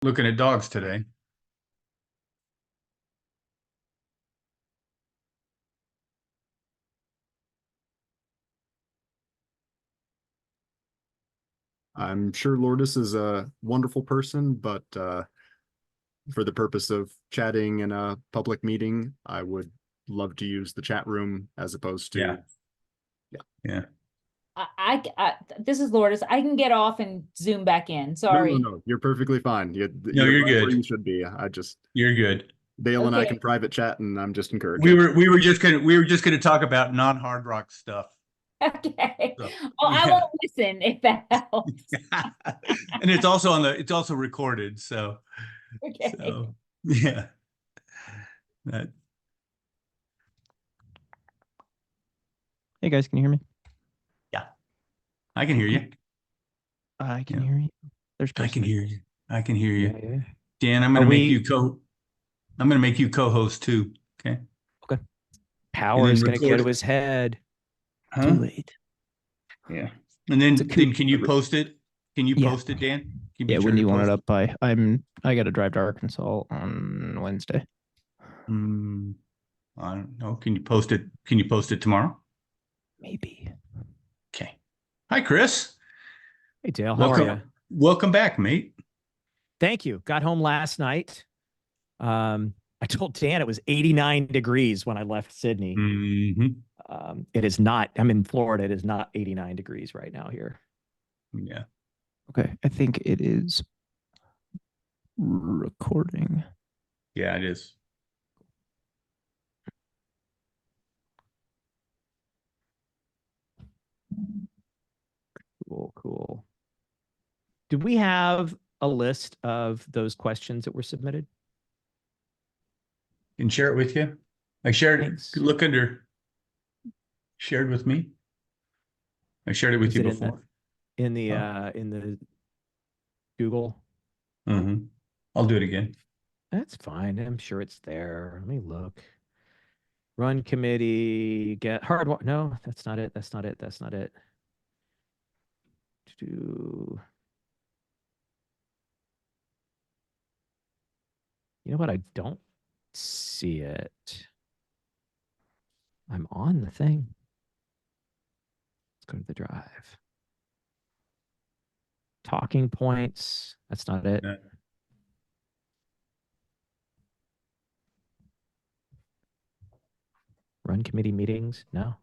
looking at dogs today. I'm sure Lourdes is a wonderful person, but for the purpose of chatting in a public meeting, I would love to use the chat room as opposed to, Yeah. yeah. Yeah. This is Lourdes. I can get off and zoom back in. No, Sorry. no, you're perfectly fine. No, You're you're right where good. you should be. You're good. Dale and I Okay. can private chat, and I'm just We encouraging. were just gonna talk about non-hard rock stuff. Okay. So, Well, I yeah. won't listen if that helps. And it's also recorded, so Okay. yeah. That, Hey guys, can you hear me? yeah. I can hear you. I can Yeah. hear you. There's I can Kristen. hear you. I can hear you. Yeah. Dan, I'm gonna Are make we- you I'm gonna make you co-host too. Okay. Power is going to go record to his head. Huh? Too late. Yeah. And then, It's a coup. can you post it? Can you Yeah. post it, Dan? Can you be Yeah, sure when do to you want post it up by? I got to drive to Arkansas on Wednesday. I don't know. Can you post it? Can you post it tomorrow? Maybe. Okay. Hi, Chris. Hey Dale, how are you? Welcome back, mate. Thank you. Got home last night. I told Dan it was 89 degrees when I left Sydney. Mm-hmm. It is not. I'm in Florida. It is not 89 degrees right now here. Yeah. Okay, I think it is recording. Yeah, it is. Cool. Did we have a list of those questions that were submitted? Can share it with you. I shared Thanks. it. Look under shared with me. I shared it with you before. In the Google. Mm-hmm. I'll do it again. That's fine. I'm sure it's there. Let me look. Run committee, get hard. No, that's not it. That's not it. That's not it. You know what? I don't see it. I'm on the thing. Let's go to the drive. Talking points. That's not it. Yeah. Run committee meetings. No,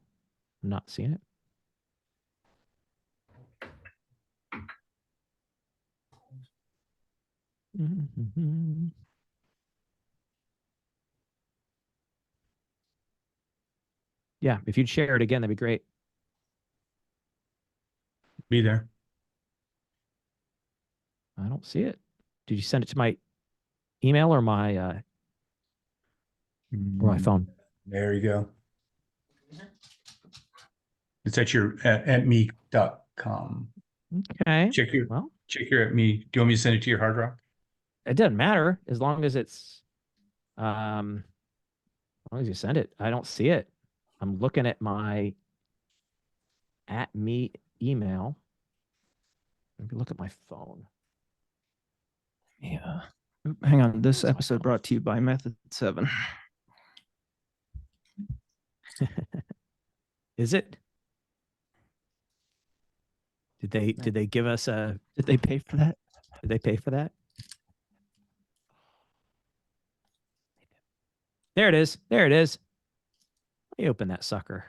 I'm not seeing it. Yeah, if you'd share it again, that'd be great. Be there. I don't see it. Did you send it to my email or my phone? There you go. It's at me.com. Okay. Check your at me. Do you want me to send it to your hard rock? It doesn't matter as long as it's as long as you send it. I don't see it. I'm looking at my at me email. Maybe look at my phone. Yeah. Hang on. This episode brought to you by Method 7. Is it? Did they give us a did they pay for that? Did they pay for that? There it is. There it is. Let me open that sucker.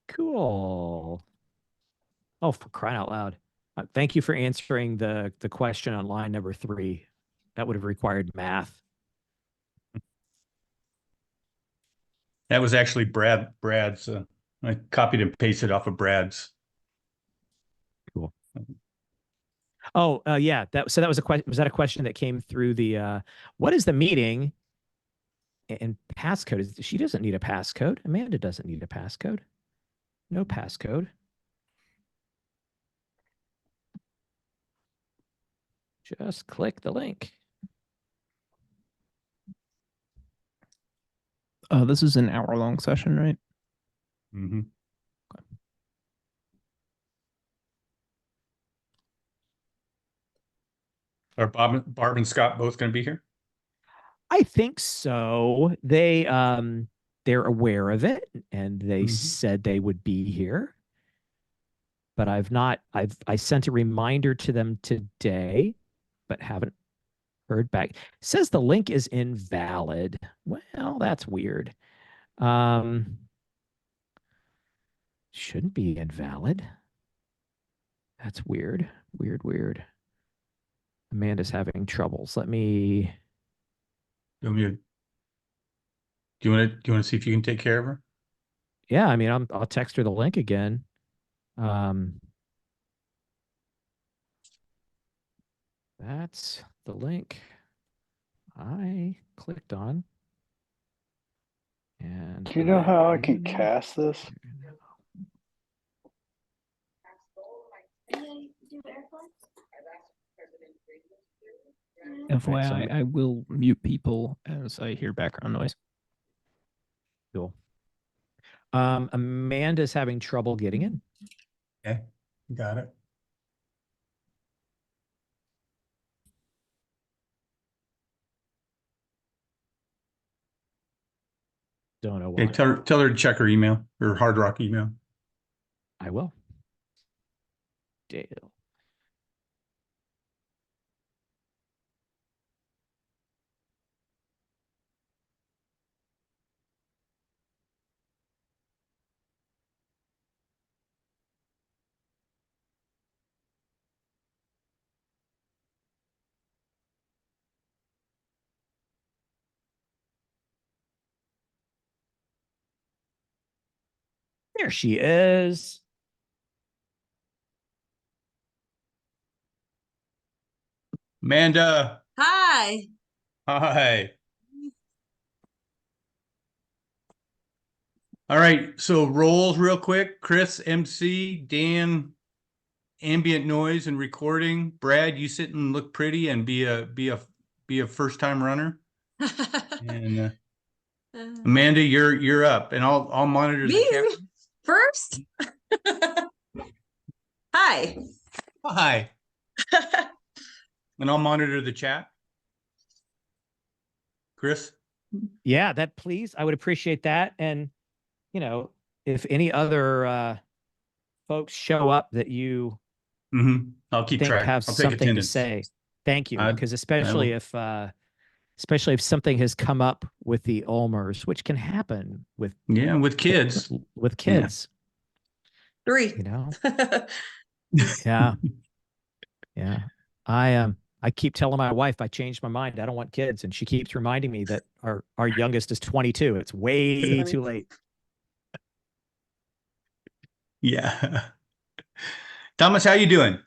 Cool. Oh, for crying out loud. Thank you for answering the question on line number 3. That would have required math. That was actually Brad's. I copied and pasted off of Brad's. Cool. Oh, yeah. That was a question. Was that a question that came through the what is the meeting and passcode? She doesn't need a passcode. Amanda doesn't need a passcode. No passcode. Just click the link. This is an hour-long session, right? Mm-hmm. Okay. Are Barb and Scott both going to be here? I think so. They're aware of it and they Mhm. said they would be here. But I sent a reminder to them today, but haven't heard back. It says the link is invalid. Well, that's weird. Shouldn't be invalid. That's weird. Weird. Amanda's having troubles. Let me. Do you want me to- do you want to see if you can take care of her? Yeah, I mean, I'll text her the link again. Um, that's the link I clicked on. And Do you know how I can cast this? FYI, I will mute people as I hear background noise. Cool. Amanda's having trouble getting in. Okay, got it. Don't know Okay, why. tell her to check her email, her Hardrock email. I will. Dale. There she is. Amanda, Hi. hi. All right, so roles real quick. Chris, MC, Dan, ambient noise and recording. Brad, you sit and look pretty and be a first time runner. And Amanda, you're up, and I'll monitor the chat. Me first? Hi. Hi, and I'll monitor the chat. Chris, Yeah, that please. I would appreciate that. And, if any other folks show up that you I'll keep think track. have I'll take something to attendance. say, thank you. I- Because I especially will. if something has come up with the Ulmers, which can happen with Yeah, with kids. kids, 3. Yeah. Yeah. I keep telling my wife I changed my mind. I don't want kids. And she keeps reminding me that our youngest is 22. It's way too late. Yeah. Thomas, how you doing?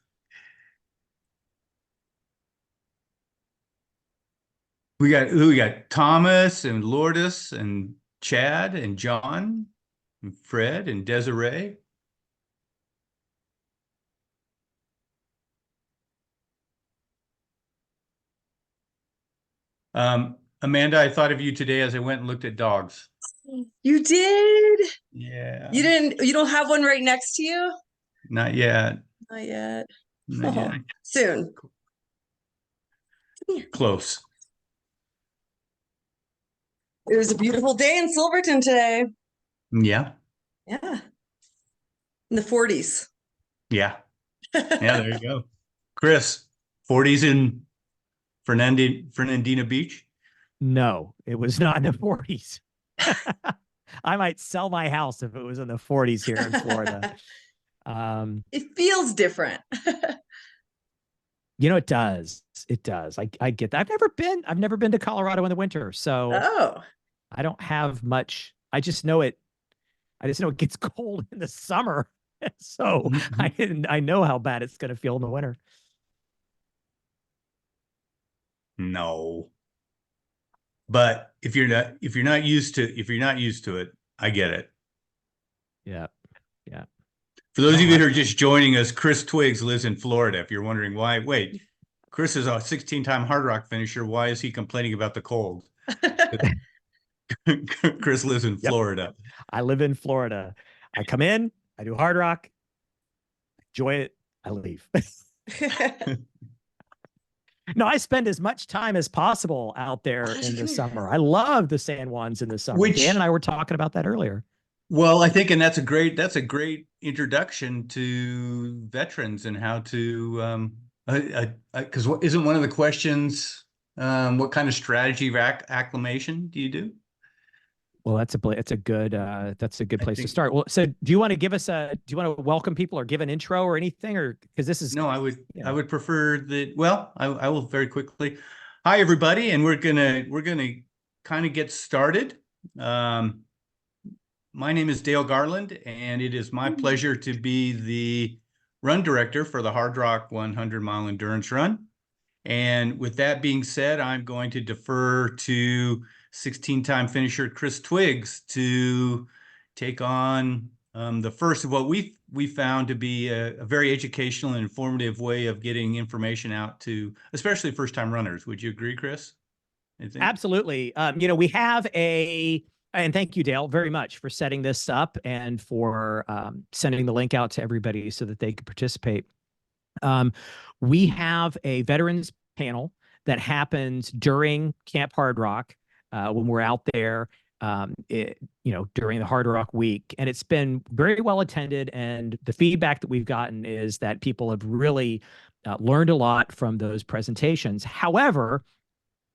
We got Thomas and Lourdes and Chad and John and Fred and Desiree. Amanda, I thought of you today as I went and looked at dogs. You did? Yeah. You don't have one right next to you? Not yet. Not yet. Not yet. Soon. Close. It was a beautiful day in Silverton today. Yeah. Yeah. In the 40s. Yeah. Yeah, there you go. Chris, 40s in Fernandina Beach. No, it was not in the 40s. I might sell my house if it was in the 40s here in Florida. It feels different. It does. It does. I get that. I've never been to Colorado in the winter, so Oh. I don't have much. I just know it gets cold in the summer. So I know how bad it's going to feel in the winter. No. But if you're not used to it, I get it. Yeah. Yeah. For those of No, you who are just joining us, Chris Twiggs lives in Florida. If you're wondering why, wait, Chris is a 16-time Hardrock finisher. Why is he complaining about the cold? Chris lives in Florida. I live in Florida. I come in, I do Hardrock, enjoy it, I leave. No, I spend as much time as possible out there Glad in you the can. summer. I love the San Juans in the summer. Which- Dan and I were talking about that earlier. Well, I think, and that's a great introduction to veterans and how to, because isn't one of the questions, what kind of strategy of acclimation do you do? Well, that's a good I place to think- start. Well, so do you want to welcome people or give an intro or anything, or because this is No, I you know. would prefer that. Well, I will very quickly. Hi, everybody, and we're gonna kind of get started. My name is Dale Garland, and it is my pleasure to be the run director for the Hardrock 100-mile endurance run. And with that being said, I'm going to defer to 16-time finisher Chris Twiggs to take on the first of what we found to be a very educational and informative way of getting information out to especially first-time runners. Would you agree, Chris? I think. Absolutely. We have and thank you, Dale, very much for setting this up and for sending the link out to everybody so that they could participate. We have a veterans panel that happens during Camp Hardrock when we're out there, during the Hardrock week. And it's been very well attended. And the feedback that we've gotten is that people have really learned a lot from those presentations. However,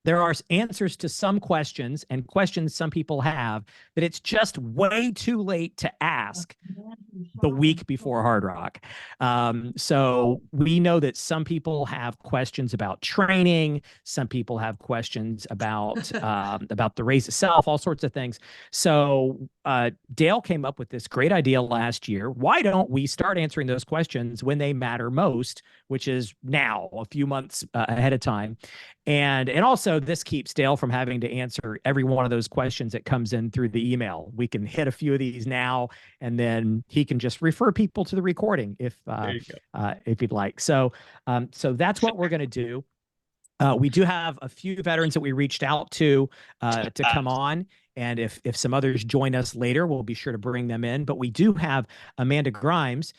there are answers to some questions and questions some people have that it's just way too late to ask the week before Hardrock. So we know that some people have questions about training. Some people have questions about the race itself, all sorts of things. So Dale came up with this great idea last year. Why don't we start answering those questions when they matter most, which is now, a few months ahead of time. And also this keeps Dale from having to answer every one of those questions that comes in through the email. We can hit a few of these now, and then he can just refer people to the recording if you'd like. So that's what we're going to do. We do have a few veterans that we reached out to come on. And if some others join us later, we'll be sure to bring them in. But we do have Amanda Grimes,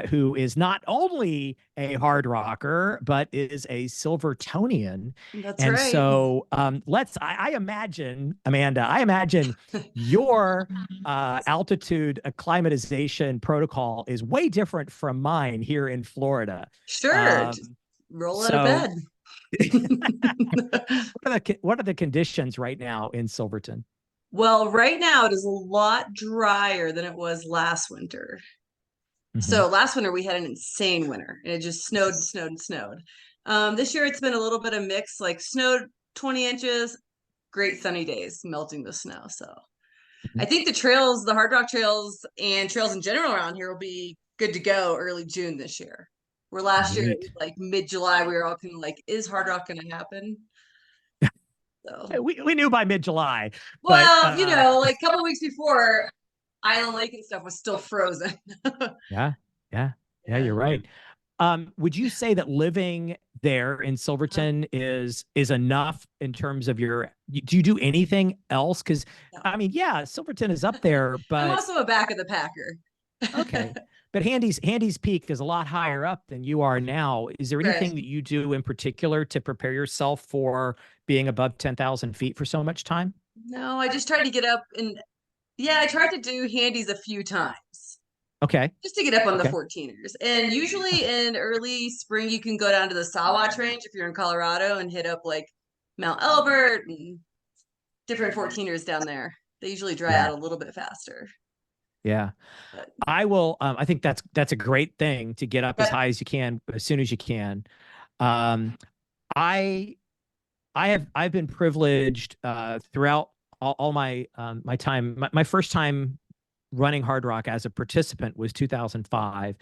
who is not only a hard rocker, but is a Silvertonian. That's and right. so I imagine, Amanda, your altitude acclimatization protocol is way different from mine here in Florida. Sure. Just roll out of bed. What are the conditions right now in Silverton? Well, right now it is a lot drier than it was last winter. So last winter we had an insane winter and it just snowed and snowed and snowed. This year it's been a little bit of mix, like snowed 20 inches, great sunny days, melting the snow. So I think the trails, the Hardrock trails and trails in general around here will be good to go early June this year. Where last year, it was like mid-July, we were all kind of like, is Hardrock going to happen? So we knew by mid-July. Well, like a couple of weeks before, Island Lake and stuff was still frozen. Yeah, you're right. Would you say that living there in Silverton is enough in terms of do you do anything else? Because No. Silverton is up there, but I'm also a back of the packer. okay. But Handy's Peak is a lot higher up than you are now. Is there anything Right. that you do in particular to prepare yourself for being above 10,000 feet for so much time? No, I just tried to get up and I tried to do handies a few times. Okay. Just to get up on the Okay. 14ers. And usually in early spring, you can go down to the Sawatch Range if you're in Colorado and hit up like Mount Elbert and different 14ers down there. They usually dry out a little bit faster. Yeah. But I will. I think that's a great thing to get up as Yep. high as you can, as soon as you can. I've been privileged throughout all my my time. My first time running Hardrock as a participant was 2005,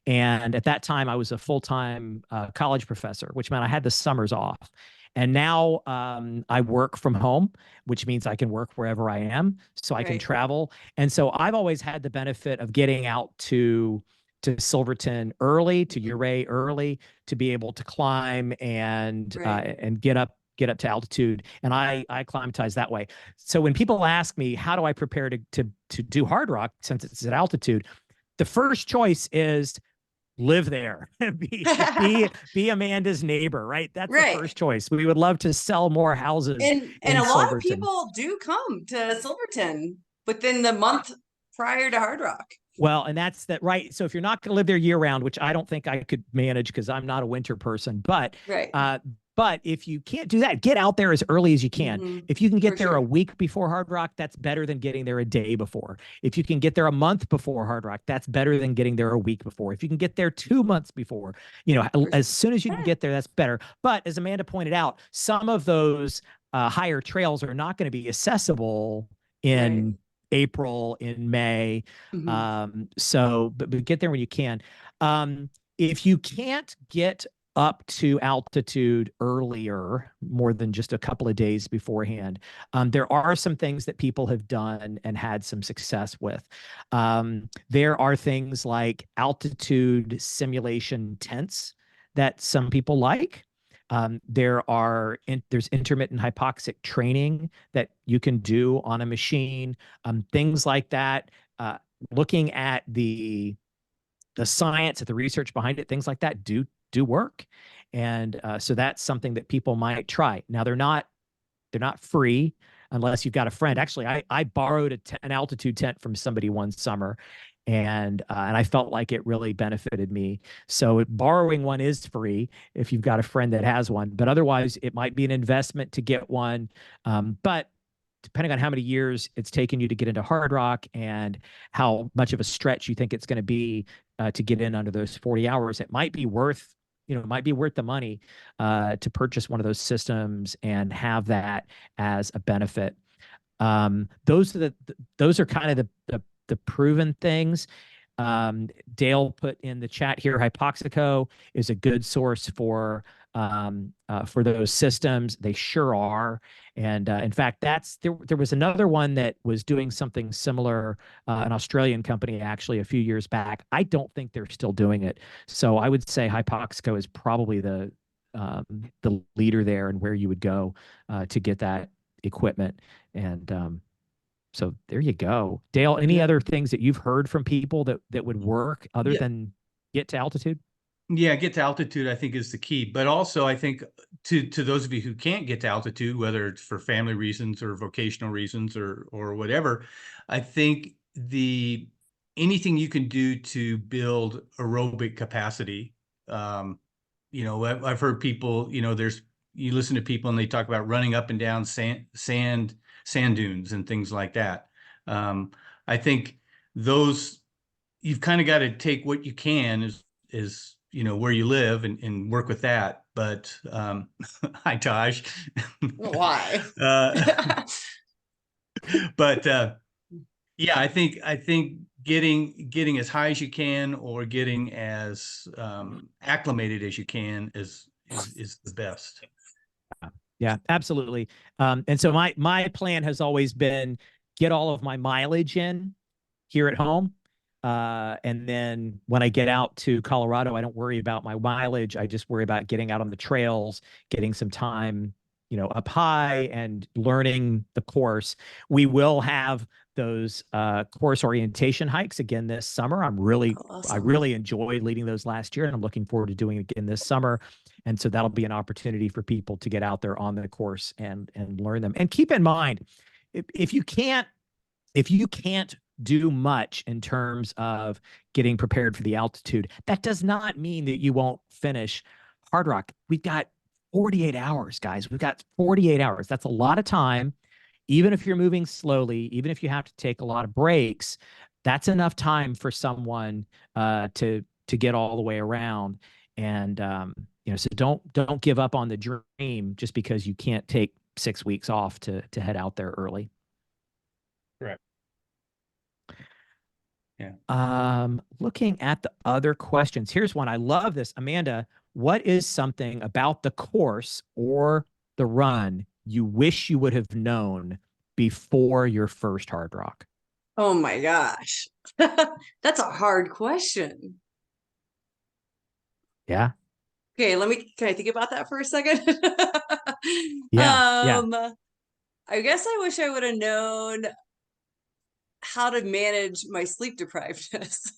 and at that time I was a full-time college professor, which meant I had the summers off. And now I work from home, which means I can work wherever I am, so I can Right. travel. And so I've always had the benefit of getting out to Silverton early, to Ouray early, to be able to climb and Right. get up to altitude. And I acclimatize that way. So when people ask me, how do I prepare to do Hardrock since it's at altitude? The first choice is live there. Be Amanda's neighbor, right? That's the Right. first choice. We would love to sell more houses And in a lot of Silverton. people do come to Silverton within the month prior to Hard Rock. Well, and that's that, right? So if you're not going to live there year round, which I don't think I could manage because I'm not a winter person, but Right. but if you can't do that, get out there as early as you can. Mhm. If you can get For there sure. a week before Hard Rock, that's better than getting there a day before. If you can get there a month before Hard Rock, that's better than getting there a week before. If you can get there 2 months before, as soon as you can get there, that's better. But as Amanda pointed out, some of those higher trails are not going to be accessible in Right. April, in May. Mhm. But get there when you can. If you can't get up to altitude earlier, more than just a couple of days beforehand, there are some things that people have done and had some success with. There are things like altitude simulation tents that some people like. There's intermittent hypoxic training that you can do on a machine, things like that. Looking at the science, at the research behind it, things like that do work, and so that's something that people might try. Now they're not free unless you've got a friend. Actually, I borrowed an altitude tent from somebody one summer, and I felt like it really benefited me. So borrowing one is free if you've got a friend that has one, but otherwise it might be an investment to get one. But depending on how many years it's taken you to get into Hard Rock and how much of a stretch you think it's going to be to get in under those 40 hours, it might be worth the money to purchase one of those systems and have that as a benefit. Those are kind of the proven things. Dale put in the chat here, Hypoxico is a good source for those systems. They sure are. And in fact, there was another one that was doing something similar, an Australian company actually a few years back. I don't think they're still doing it. So I would say Hypoxico is probably the leader there and where you would go to get that equipment. And so there you go. Dale, any other things that you've heard from people that would work other than get to altitude? Yeah, get to altitude, I think, is the key. But also, I think to those of you who can't get to altitude, whether it's for family reasons or vocational reasons or whatever, I think anything you can do to build aerobic capacity. I've heard people, you listen to people and they talk about running up and down sand dunes and things like that. I think those, you've kind of got to take what you can is where you live and work with that. But hi Taj. Why? But yeah, I think getting as high as you can or getting as acclimated as you can is the best. Yeah, absolutely. And so my plan has always been get all of my mileage in here at home. And then when I get out to Colorado, I don't worry about my mileage. I just worry about getting out on the trails, getting some time, up high and learning the course. We will have those course orientation hikes again this summer. I really enjoyed leading those last year, and I'm looking forward to doing it again this summer. And so that'll be an opportunity for people to get out there on the course and learn them. And keep in mind, if you can't do much in terms of getting prepared for the altitude, that does not mean that you won't finish Hard Rock. We've got 48 hours, guys. We've got 48 hours. That's a lot of time. Even if you're moving slowly, even if you have to take a lot of breaks, that's enough time for someone to get all the way around. And so don't give up on the dream just because you can't take 6 weeks off to head out there early. Correct. Yeah. Looking at the other questions, here's one. I love this. Amanda, what is something about the course or the run you wish you would have known before your first Hard Rock? Oh my gosh. That's a hard question. Yeah. Okay, can I think about that for a second? Yeah. I guess I wish I would have known how to manage my sleep deprivedness.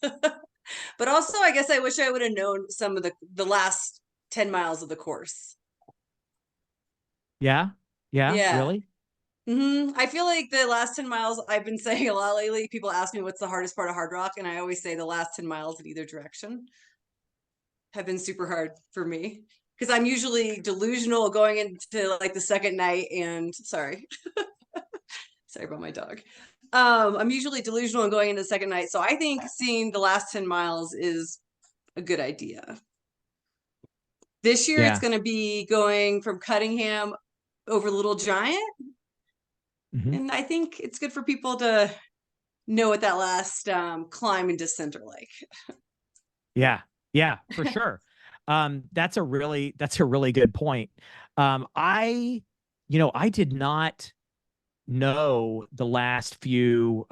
But also, I guess I wish I would have known some of the last 10 miles of the course. Yeah. Yeah. Yeah. Really? I feel like the last 10 miles, I've been saying a lot lately. People ask me what's the hardest part of Hardrock, and I always say the last 10 miles in either direction have been super hard for me because I'm usually delusional going into like the second night. And sorry, sorry about my dog. I'm usually delusional and going into the second night. So I think seeing the last 10 miles is a good idea. This year, it's Yeah. going to be going from Cunningham over Little Giant. Mhm. And I think it's good for people to know what that last climb and descent are like. Yeah. Yeah, for sure. That's a really good point. I, I did not know the last few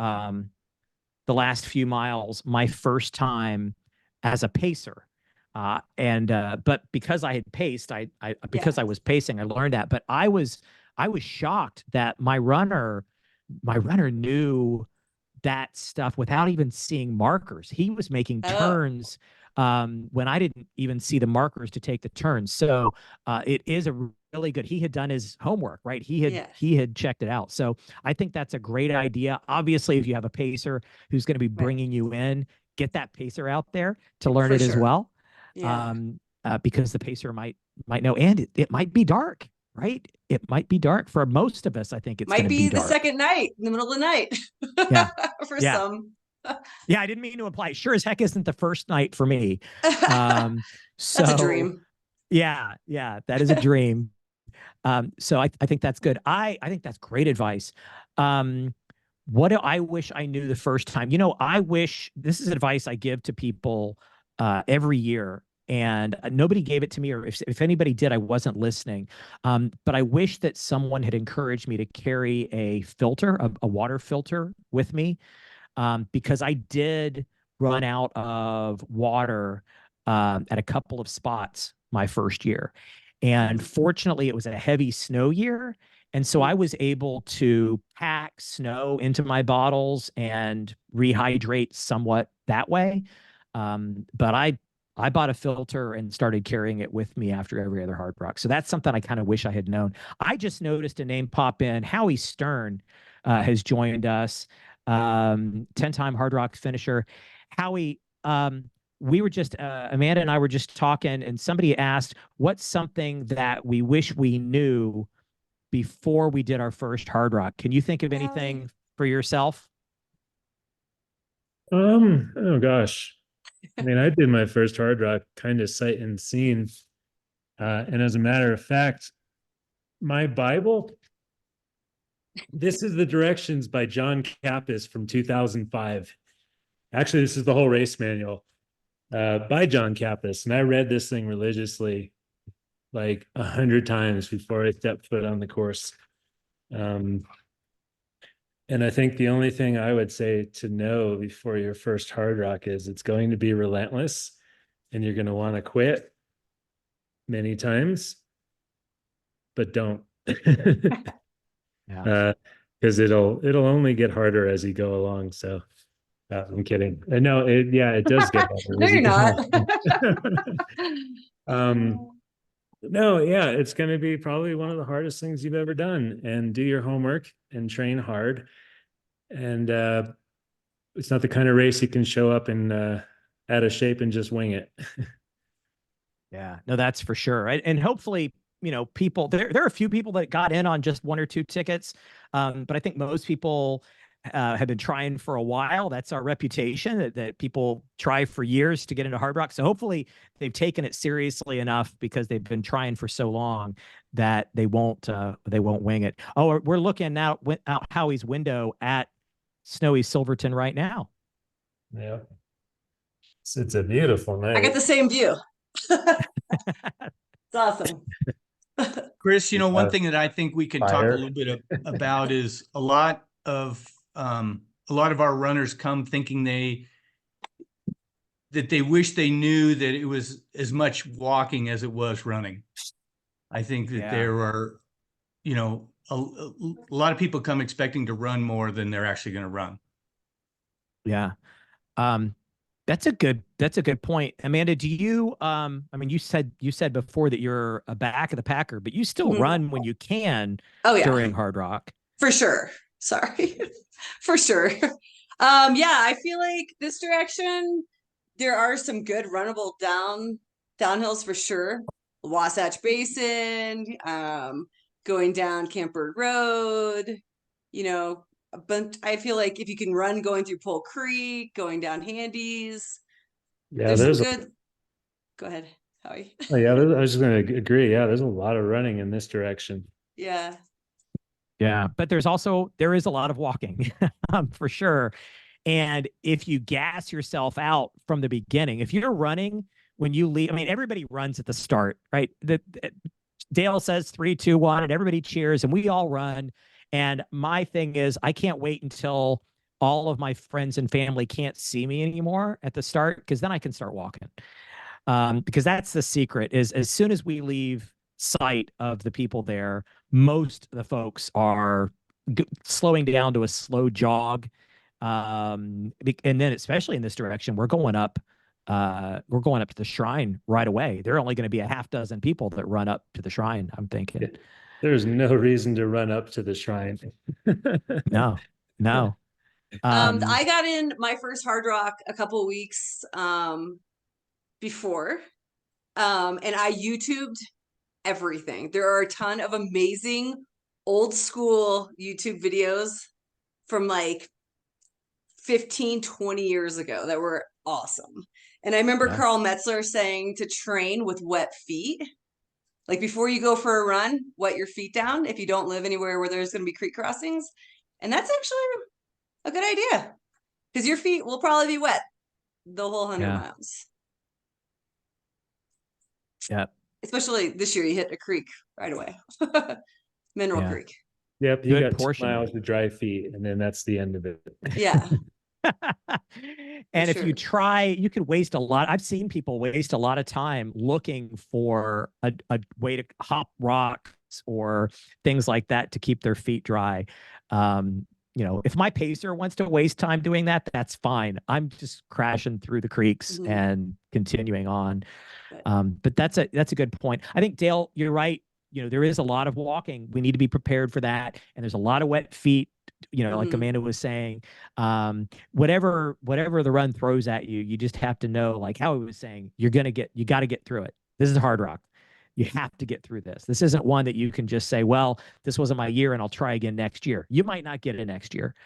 miles my first time as a pacer. But because I had paced, because Yeah. I was pacing, I learned that. But I was shocked that my runner knew that stuff without even seeing markers. He was making Oh, turns when I didn't even see the markers to take the turns. So it is a really good. He had done his homework, right? yeah, He had checked it out. So I think that's a great idea. Obviously, if you have a pacer who's going to be right. bringing you in, get that pacer out there to learn For it as sure. well, Yeah. because the pacer might know, and it might be dark, right? It might be dark for most of us. I think it's going Might to be be the dark. second night in the middle of the night. Yeah. For Yeah. some. Yeah, I didn't mean to imply. Sure as heck isn't the first night for me. That's a dream. Yeah, that is a dream. So I think that's good. I think that's great advice. What do I wish I knew the first time? I wish this is advice I give to people every year, and nobody gave it to me, or if anybody did, I wasn't listening. But I wish that someone had encouraged me to carry a filter, a water filter with me, because I did run out of water at a couple of spots my first year. And fortunately, it was a heavy snow year. And so I was able to pack snow into my bottles and rehydrate somewhat that way. But I bought a filter and started carrying it with me after every other Hard Rock. So that's something I kind of wish I had known. I just noticed a name pop in. Howie Stern has joined us, 10-time Hard Rock finisher. Howie, we were just, Amanda and I were just talking, and somebody asked, what's something that we wish we knew before we did our first Hard Rock? Can you think of anything for yourself? Oh gosh. I mean, I did my first Hard Rock kind of sight unseen. And as a matter of fact, my Bible, this is the directions by John Kappas from 2005. Actually, this is the whole race manual by John Kappas. And I read this thing religiously like 100 times before I stepped foot on the course. And I think the only thing I would say to know before your first Hard Rock is it's going to be relentless and you're going to want to quit many times, but don't. Yeah. Because it'll only get harder as you go along. So I'm kidding. No, it does get harder. No, as you you're go not. along. No, yeah, it's going to be probably one of the hardest things you've ever done. And do your homework and train hard. And it's not the kind of race you can show up and out of shape and just wing it. Yeah, no, that's for sure. And hopefully, people there are a few people that got in on just one or two tickets. But I think most people have been trying for a while. That's our reputation, that people try for years to get into Hard Rock. So hopefully they've taken it seriously enough because they've been trying for so long that they won't wing it. Oh, we're looking out Howie's window at snowy Silverton right now. Yeah. It's a beautiful night. I got the same view. It's awesome. Chris, one thing that I think we can talk a Fire. little bit about is a lot of our runners come thinking that they wish they knew that it was as much walking as it was running. I think that there are, a lot of people come expecting to run more than they're actually going to run. Yeah. That's a good point. Amanda, do you I mean you said before that you're a back of the packer, but you still Mhm. run when you can Oh yeah, during Hard Rock. for sure. Sorry. For sure. Yeah, I feel like this direction, there are some good runnable downhills for sure. Wasatch Basin, going down Camper Road, you know, but I feel like if you can run going through Pole Creek, going down Handies, Yeah, there's some there's good. Go ahead, Howie. oh, yeah, I was just going to agree. Yeah, there's a lot of running in this direction. Yeah. Yeah, but there is a lot of walking for sure. And if you gas yourself out from the beginning, if you're running when you leave, I mean, everybody runs at the start, right? Dale says 3, 2, 1, and everybody cheers, and we all run. And my thing is, I can't wait until all of my friends and family can't see me anymore at the start, because then I can start walking. Because that's the secret, is as soon as we leave sight of the people there, most of the folks are slowing down to a slow jog. And then especially in this direction, we're going up to the shrine right away. There are only going to be a half dozen people that run up to the shrine, I'm thinking. There's no reason to run up to the shrine. No. I got in my first Hard Rock a couple weeks before, and I YouTubed everything. There are a ton of amazing old school YouTube videos from like 15, 20 years ago that were awesome. And I remember Yeah. Carl Metzler saying to train with wet feet. Like before you go for a run, wet your feet down if you don't live anywhere where there's going to be creek crossings. And that's actually a good idea, because your feet will probably be wet the whole 100 Yeah. miles. Yeah. Especially this year, you hit a creek right away. Mineral Yeah. Creek. Yep, you Good got portion. 2 miles of dry feet, and then that's the end of it. Yeah. And if sure. you try, you could waste a lot. I've seen people waste a lot of time looking for a way to hop rocks or things like that to keep their feet dry. If my pacer wants to waste time doing that, that's fine. I'm just crashing through the creeks Mhm. and continuing on. But- But that's a good point. I think, Dale, you're right. There is a lot of walking. We need to be prepared for that. And there's a lot of wet feet, like Mhm. Amanda was saying. Whatever the run throws at you, you just have to know, like how he was saying, you got to get through it. This is Hard Rock. You have to get through this. This isn't one that you can just say, well, this wasn't my year and I'll try again next year. You might not get it next year.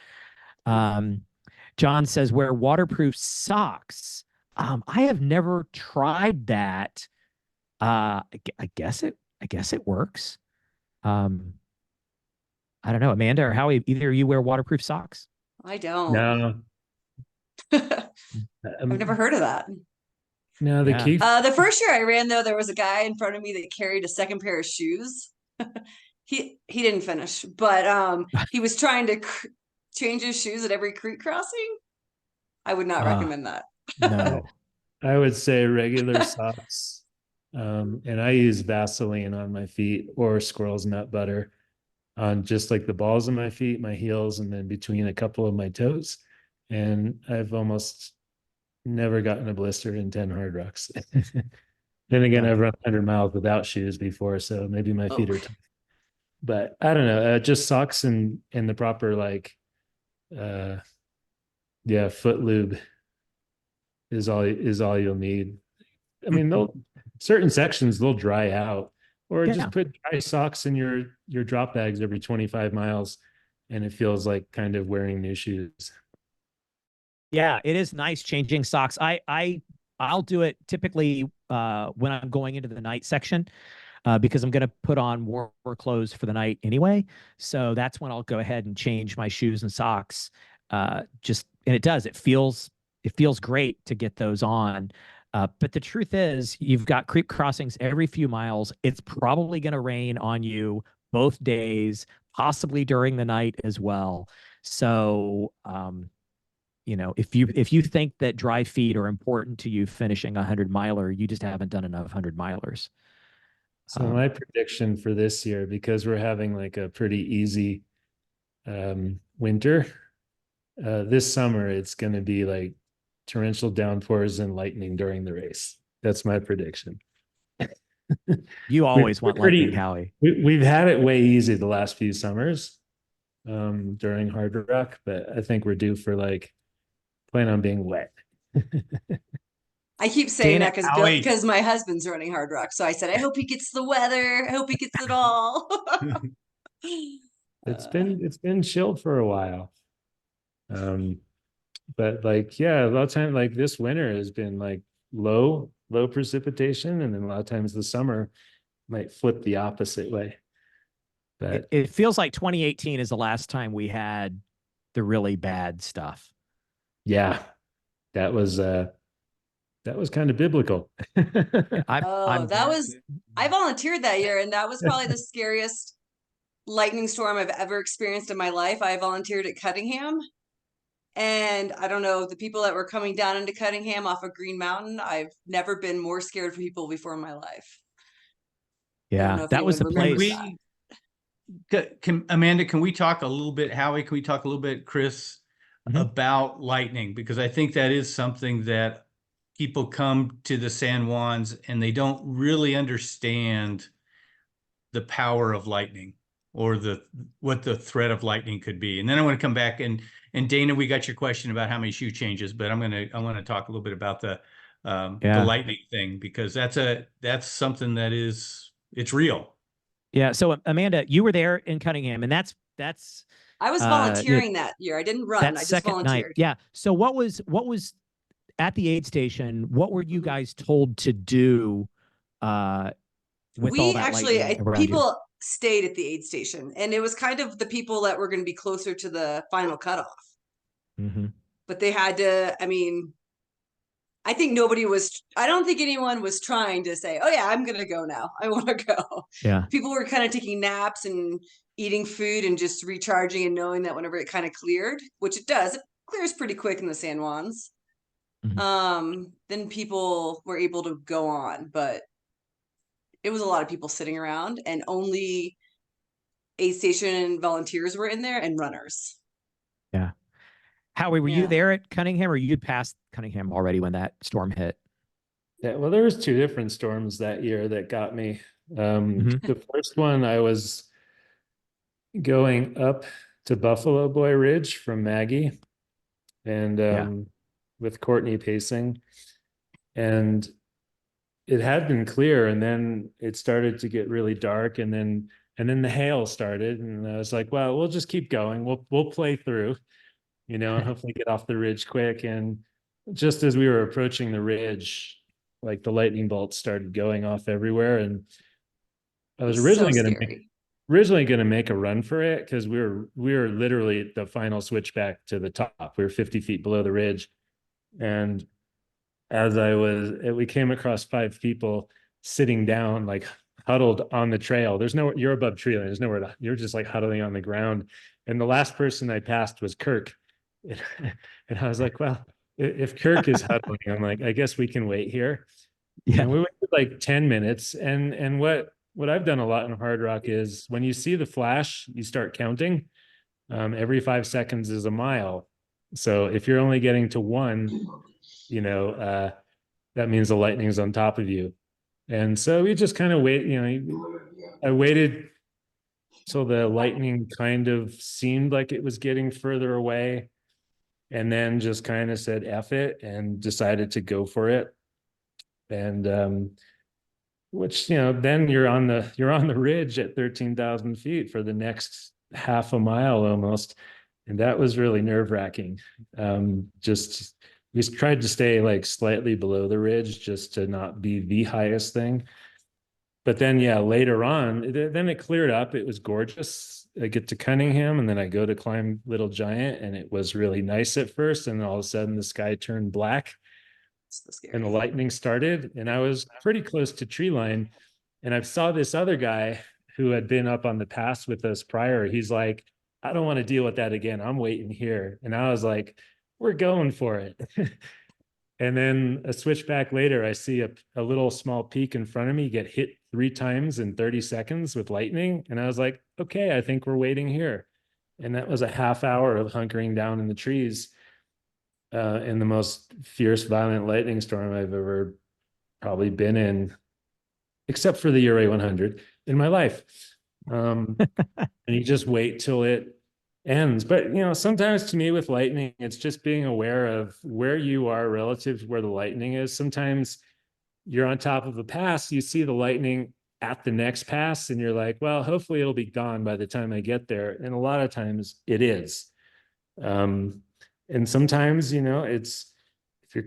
John says, wear waterproof socks. I have never tried that. I guess it works. I don't know, Amanda or Howie, either of you wear waterproof socks? I don't. No, I've never heard of that. no, the Yeah. key. The first year I ran, though, there was a guy in front of me that carried a second pair of shoes. He didn't finish, but he was trying to change his shoes at every creek crossing. I would not recommend that. No. I would say regular socks. And I use Vaseline on my feet or squirrel's nut butter on just like the balls of my feet, my heels, and then between a couple of my toes. And I've almost never gotten a blister in 10 Hard Rocks. Then again, I've run 100 miles without shoes before, so maybe my feet are tough. But I don't know, just socks and the proper foot lube is all you'll need. I mean, certain sections they'll dry out, or just put dry socks in your drop bags every 25 miles, and it feels like kind of wearing new shoes. Yeah, it is nice changing socks. I'll do it typically when I'm going into the night section, because I'm going to put on more clothes for the night anyway. So that's when I'll go ahead and change my shoes and socks. And it feels great to get those on. But the truth is, you've got creek crossings every few miles. It's probably going to rain on you both days, possibly during the night as well. So, if you think that dry feet are important to you finishing a 100-miler, you just haven't done enough 100-milers. So my prediction for this year, because we're having like a pretty easy winter, this summer it's going to be like torrential downpours and lightning during the race. That's my prediction. You always We're want lightning, pretty- Howie. We've had it way easy the last few summers during Hardrock, but I think we're due for like plan on being wet. I keep saying Dana, that Howie. because my husband's running Hardrock. So I said, I hope he gets the weather. I hope he gets it all. It's been chilled for a while. But like, yeah, a lot of time like this winter has been like low precipitation, and then a lot of times the summer might flip the opposite way. But It feels like 2018 is the last time we had the really bad stuff. yeah, that was kind of biblical. I volunteered that year, and that was probably the scariest lightning storm I've ever experienced in my life. I volunteered at Cuttingham. And I don't know, the people that were coming down into Cuttingham off of Green Mountain, I've never been more scared for people before in my life. I don't know Yeah, if that was the anyone remembers place. that. Amanda, can we talk a little bit, Howie, can we talk a little bit, Chris, Mhm. about lightning? Because I think that is something that people come to the San Juans and they don't really understand the power of lightning or what the threat of lightning could be. And then I want to come back and Dana, we got your question about how many shoe changes, but I want to talk a little bit about the lightning thing, because that's something that it's real. Yeah. So Amanda, you were there in Cunningham, and that's I was you know, volunteering that year. I didn't run. that I just second night. volunteered. Yeah. So what was at the aid station? What were you guys told to do with all We that actually, lightning around you? people stayed at the aid station, and it was kind of the people that were going to be closer to the final cutoff. Mhm. But they had to, I mean, I don't think anyone was trying to say, oh yeah, I'm going to go now. I want to go. Yeah. People were kind of taking naps and eating food and just recharging and knowing that whenever it kind of cleared, which it does, it clears pretty quick in the San Juans. Then people were able to go on, but it was a lot of people sitting around, and only aid station volunteers were in there and runners. Yeah. Howie, were you Yeah. there at Cunningham, or you'd passed Cunningham already when that storm hit? Yeah, well, there was two different storms that year that got me. Mhm. The first one, I was going up to Buffalo Boy Ridge from Maggie, and with Courtney pacing, and it had been clear, and then it started to get really dark, and then the hail started, and I was like, well, we'll just keep going. We'll play through, and hopefully get off the ridge quick. And just as we were approaching the ridge, like the lightning bolts started going off everywhere, and I was originally going to make a run for it, because we were literally at the final switchback to the top. We were 50 feet below the ridge, and as we came across 5 people sitting down, like huddled on the trail. You're above tree line. There's nowhere you're just like huddling on the ground. And the last person I passed was Kirk. And I was like, well, if Kirk is huddling, I'm like, I guess we can wait here. Yeah. And we waited like 10 minutes. And what I've done a lot in Hardrock is when you see the flash, you start counting. Every 5 seconds is a mile. So if you're only getting to 1, that means the lightning's on top of you. And so we just kind of wait, I waited till the lightning kind of seemed like it was getting further away, and then just kind of said F it and decided to go for it. And which, then you're on the ridge at 13,000 feet for the next half a mile almost. And that was really nerve-wracking. We tried to stay like slightly below the ridge just to not be the highest thing. But then, yeah, later on, then it cleared up. It was gorgeous. I get to Cunningham, and then I go to climb Little Giant, and it was really nice at first. And then all of a sudden the sky turned black and the lightning started, and I was pretty close to tree line. And I saw this other guy who had been up on the pass with us prior. He's like, I don't want to deal with that again. I'm waiting here. And I was like, we're going for it. And then a switchback later, I see a little small peak in front of me get hit 3 times in 30 seconds with lightning. And I was like, okay, I think we're waiting here. And that was a half hour of hunkering down in the trees. in the most fierce, violent lightning storm I've ever probably been in, except for the Uri 100 in my life. And you just wait till it ends. But you know, sometimes to me with lightning, it's just being aware of where you are relative to where the lightning is. Sometimes you're on top of a pass, you see the lightning at the next pass, and you're like, well, hopefully it'll be gone by the time I get there. And a lot of times it is. And sometimes, you know, it's if you're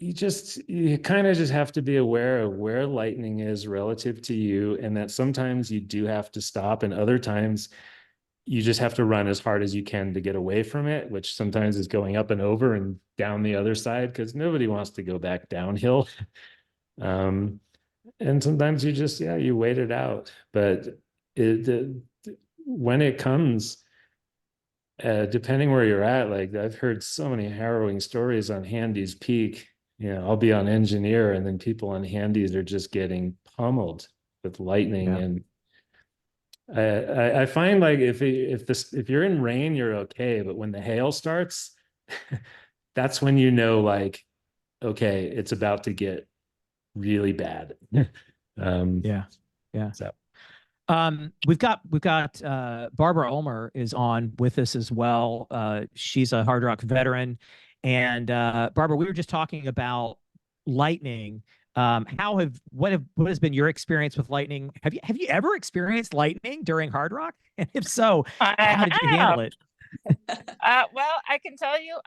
you kind of just have to be aware of where lightning is relative to you, and that sometimes you do have to stop, and other times you just have to run as hard as you can to get away from it, which sometimes is going up and over and down the other side, because nobody wants to go back downhill. And sometimes you just, yeah, you wait it out. But when it comes, depending where you're at, like I've heard so many harrowing stories on Handy's Peak. You know, I'll be on Engineer, and then people on Handy's are just getting pummeled with lightning. Yeah. And I find like if you're in rain, you're okay, but when the hail starts, that's when you know, like, okay, it's about to get really bad. Yeah. So We've got Barbara Ulmer is on with us as well. She's a Hardrock veteran. And Barbara, we were just talking about lightning. What has been your experience with lightning? Have you ever experienced lightning during Hardrock? And if so, how did you handle it? Well, I can tell you,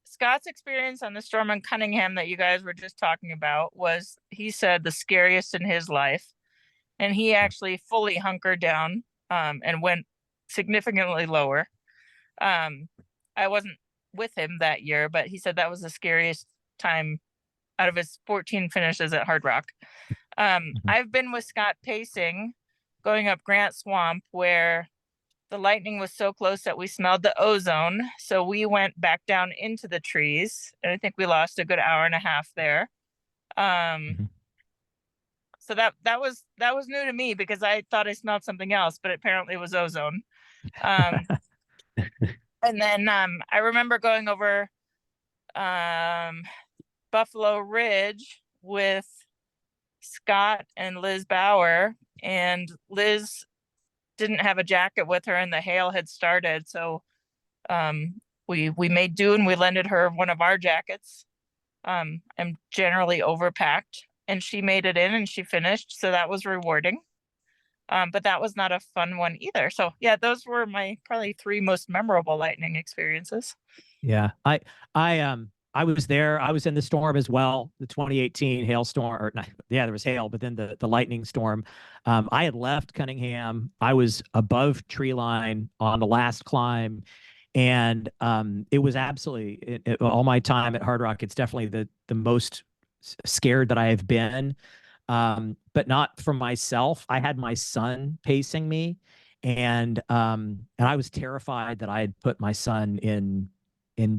Scott's experience on the storm in Cunningham that you guys were just talking about was, he said, the scariest in his life. And he actually fully hunkered down and went significantly lower. I wasn't with him that year, but he said that was the scariest time out of his 14 finishes at Hardrock. I've been with Scott pacing, going up Grant Swamp, where the lightning was so close that we smelled the ozone. So we went back down into the trees, and I think we lost a good hour and a half there. So that was new to me, because I thought I smelled something else, but apparently it was ozone. And then I remember going over Buffalo Ridge with Scott and Liz Bauer, and Liz didn't have a jacket with her and the hail had started. So we made do, and we lended her one of our jackets. I'm generally overpacked, and she made it in and she finished. So that was rewarding. But that was not a fun one either. So yeah, those were my probably 3 most memorable lightning experiences. Yeah. I was there. I was in the storm as well, the 2018 hailstorm, or not, yeah, there was hail, but then the lightning storm. I had left Cunningham. I was above tree line on the last climb. And it was absolutely all my time at Hardrock. It's definitely the most scared that I have been. But not for myself. I had my son pacing me, and I was terrified that I had put my son in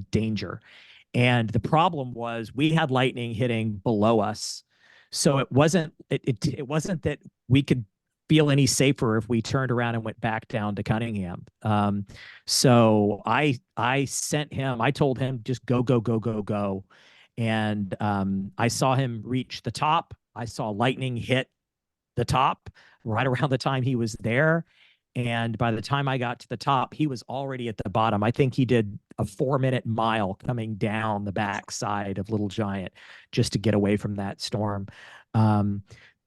danger. And the problem was we had lightning hitting below us, so it wasn't that we could feel any safer if we turned around and went back down to Cunningham. So I sent him. I told him just go, and I saw him reach the top. I saw lightning hit the top right around the time he was there. And by the time I got to the top, he was already at the bottom. I think he did a 4-minute mile coming down the backside of Little Giant just to get away from that storm.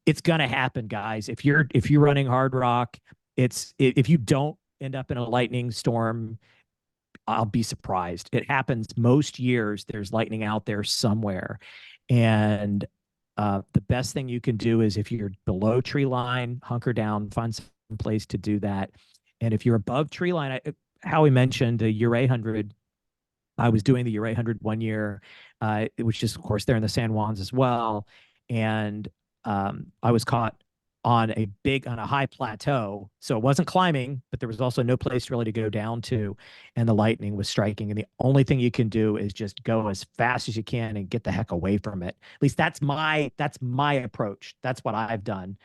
It's gonna happen, guys. If you're running Hardrock, if you don't end up in a lightning storm, I'll be surprised. It happens most years. There's lightning out there somewhere, and the best thing you can do is, if you're below tree line, hunker down, find some place to do that. And if you're above tree line, Howie mentioned the Uri 100. I was doing the Uri 100 one year, which is, of course, there in the San Juans as well. And I was caught on a high plateau. So it wasn't climbing, but there was also no place really to go down to. And the lightning was striking. And the only thing you can do is just go as fast as you can and get the heck away from it. At least that's my approach. That's what I've done.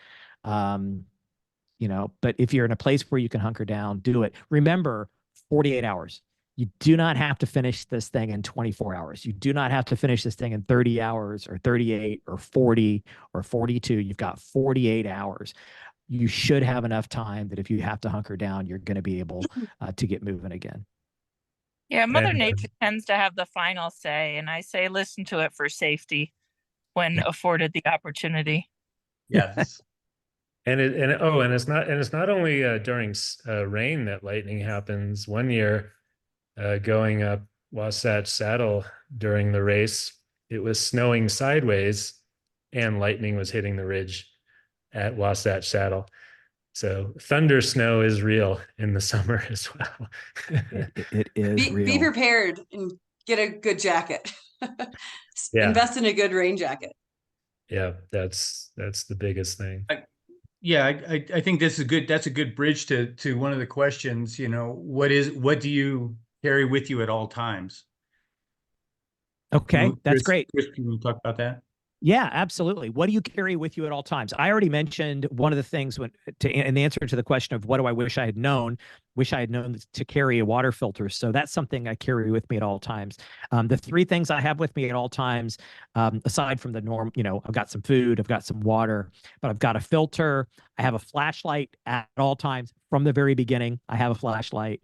But if you're in a place where you can hunker down, do it. Remember, 48 hours. You do not have to finish this thing in 24 hours. You do not have to finish this thing in 30 hours or 38 or 40 or 42. You've got 48 hours. You should have enough time that if you have to hunker down, you're going to be able to get moving again. Yeah, Mother And, Nature tends to have the final say, and I say listen to it for safety when afforded the opportunity. Yes. and it's not only during rain that lightning happens. One year, going up Wasatch Saddle during the race, it was snowing sideways, and lightning was hitting the ridge at Wasatch Saddle. So thunder snow is real in the summer as well. It is real. Be prepared and get a good jacket. Yeah. Invest in a good rain jacket. Yeah, that's the biggest thing. Yeah, I think this is good. That's a good bridge to one of the questions, you know, what do you carry with you at all times? Okay, that's great. Chris, can you talk about that? Yeah, absolutely. What do you carry with you at all times? I already mentioned one of the things in the answer to the question of what do I wish I had known to carry a water filter. So that's something I carry with me at all times. The three things I have with me at all times, aside from the norm, you know, I've got some food, I've got some water, but I've got a filter. I have a flashlight at all times. From the very beginning, I have a flashlight,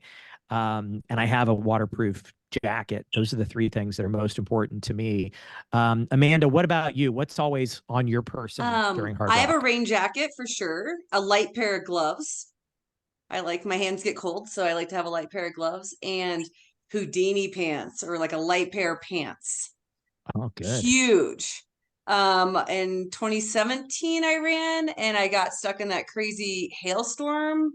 and I have a waterproof jacket. Those are the three things that are most important to me. Amanda, what about you? What's always on your person during Hardrock? I have a rain jacket for sure, a light pair of gloves. I like my hands get cold, so I like to have a light pair of gloves, and Houdini pants, or like a light pair of pants. Oh, good. Huge. In 2017 I ran and I got stuck in that crazy hailstorm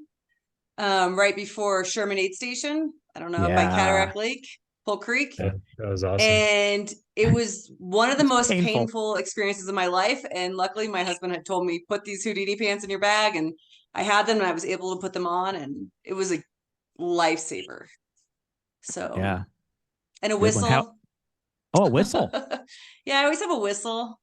right before Sherman Aid Station. I don't know, by Cataract Lake, Pole Creek. Yeah, that was awesome. And it was one of the most painful. painful experiences of my life. And luckily my husband had told me, put these Houdini pants in your bag, and I had them and I was able to put them on, and it was a lifesaver. So Yeah. And a Good one. whistle. Oh, a whistle. Yeah, I always have a whistle.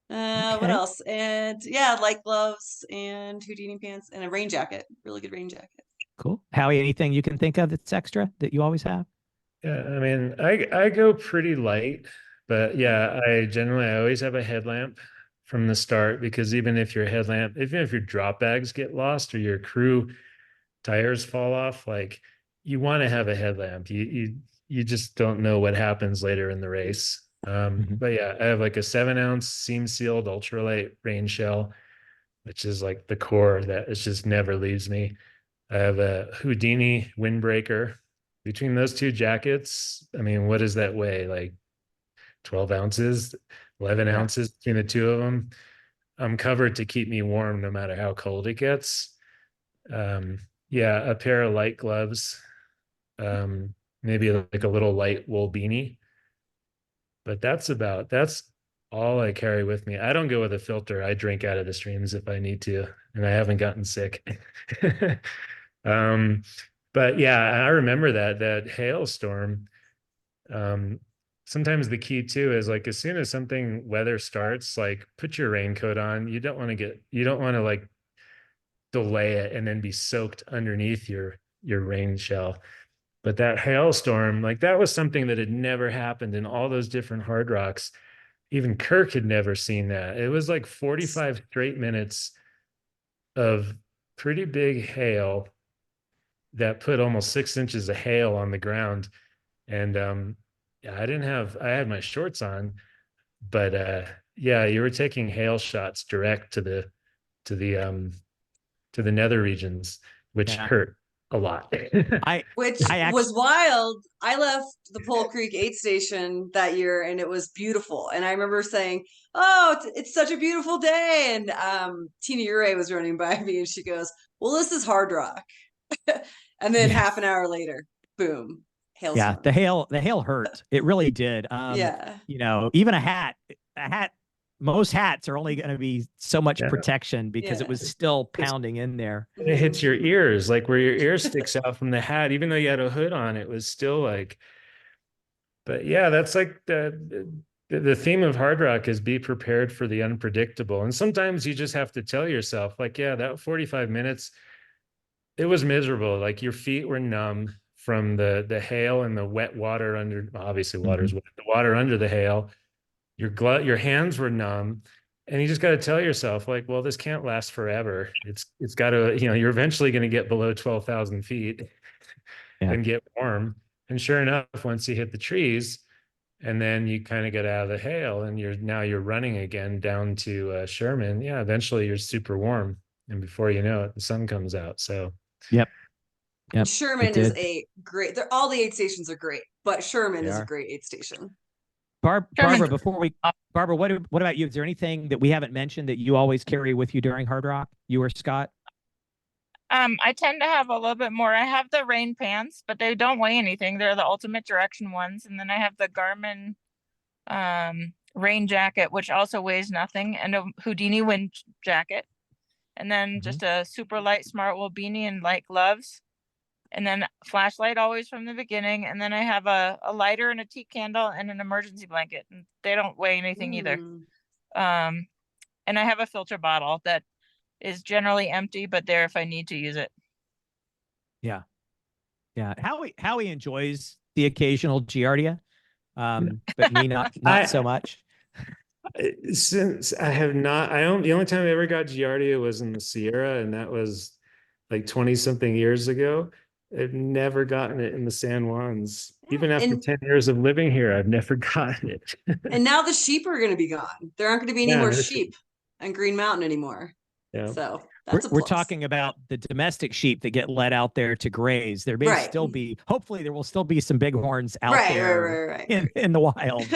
What else? And yeah, light gloves and Houdini pants and a rain jacket. Really good rain jacket. Cool. Howie, anything you can think of that's extra that you always have? Yeah, I mean, I go pretty light, but yeah, I always have a headlamp from the start, because even if your drop bags get lost or your crew tires fall off, like, you want to have a headlamp. You just don't know what happens later in the race. But yeah, I have like a 7-ounce seam sealed ultralight rain shell, which is like the core that it just never leaves me. I have a Houdini windbreaker. Between those two jackets, I mean, what does that weigh? Like 12 ounces, 11 ounces between the two of them. I'm covered to keep me warm no matter how cold it gets. Yeah, a pair of light gloves, maybe like a little light wool beanie. But that's all I carry with me. I don't go with a filter. I drink out of the streams if I need to, and I haven't gotten sick. But yeah, I remember that hailstorm. Sometimes the key too is, like, as soon as something weather starts, like, put your raincoat on. You don't want to like delay it and then be soaked underneath your rain shell. But that hailstorm, like, that was something that had never happened in all those different Hardrocks. Even Kirk had never seen that. It was like 45 straight minutes of pretty big hail that put almost 6 inches of hail on the ground. And yeah, I had my shorts on, but yeah, you were taking hail shots direct to the nether regions, which hurt a lot. Which was wild. I left the Pole Creek aid station that year and it was beautiful. And I remember saying, oh, it's such a beautiful day. And Tina Ure was running by me and she goes, well, this is Hardrock. And then half an hour later, boom, hailstorm. Yeah, the hail hurt. It really did. Yeah. You know, even a hat, most hats are only going to be so much protection because it was still pounding in there. It hits your ears, like where your ear sticks out from the hat, even though you had a hood on, it was still like, but yeah, that's like the theme of Hardrock is be prepared for the unpredictable. And sometimes you just have to tell yourself, like, yeah, that 45 minutes, it was miserable. Like, your feet were numb from the hail and the wet water under, obviously water's wet, the water under the hail. Your hands were numb. And you just got to tell yourself, like, well, this can't last forever. It's got to, you're eventually going to get below 12,000 feet and get warm. And sure enough, once you hit the trees, and then you kind of get out of the hail, and you're running again down to Sherman. Yeah, eventually you're super warm, and before you know it, the sun comes out. So, Yep. Sherman is a great. All the aid stations are great, but Sherman is a great aid station. Barbara, Barbara, what about you? Is there anything that we haven't mentioned that you always carry with you during Hardrock, you or Scott? I tend to have a little bit more. I have the rain pants, but they don't weigh anything. They're the ultimate direction ones. And then I have the Garmin rain jacket, which also weighs nothing, and a Houdini wind jacket. And then just a super light Smartwool beanie and light gloves. And then flashlight always from the beginning. And then I have a lighter and a tea candle and an emergency blanket. And they don't weigh anything either. And I have a filter bottle that is generally empty, but there if I need to use it. Yeah. Howie enjoys the occasional Giardia, but me not so much. Since I have not, the only time I ever got Giardia was in the Sierra, and that was like 20 something years ago. I've never gotten it in the San Juans. Even after 10 years of living here, I've never gotten it. And now the sheep are going to be gone. There aren't going to be any more sheep on Green Mountain anymore. Yeah. So we're talking about the domestic sheep that get let out there to graze. There may still be, hopefully there will still be some bighorns out there in the wild.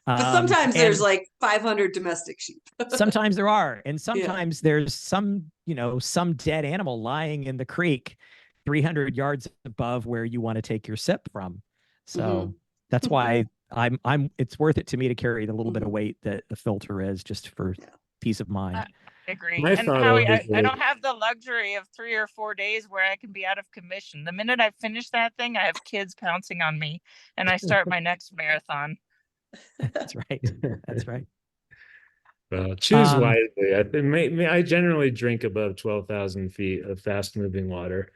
But sometimes there's like 500 domestic sheep. Sometimes there are. And sometimes there's some dead animal lying in the creek 300 yards above where you want to take your sip from. So that's why it's worth it to me to carry the little bit of weight that the filter is, just for peace of mind. I agree. And Howie, I don't have the luxury of 3 or 4 days where I can be out of commission. The minute I finish that thing, I have kids pouncing on me and I start my next marathon. That's right. That's right. Well, choose wisely. I generally drink above 12,000 feet of fast moving water.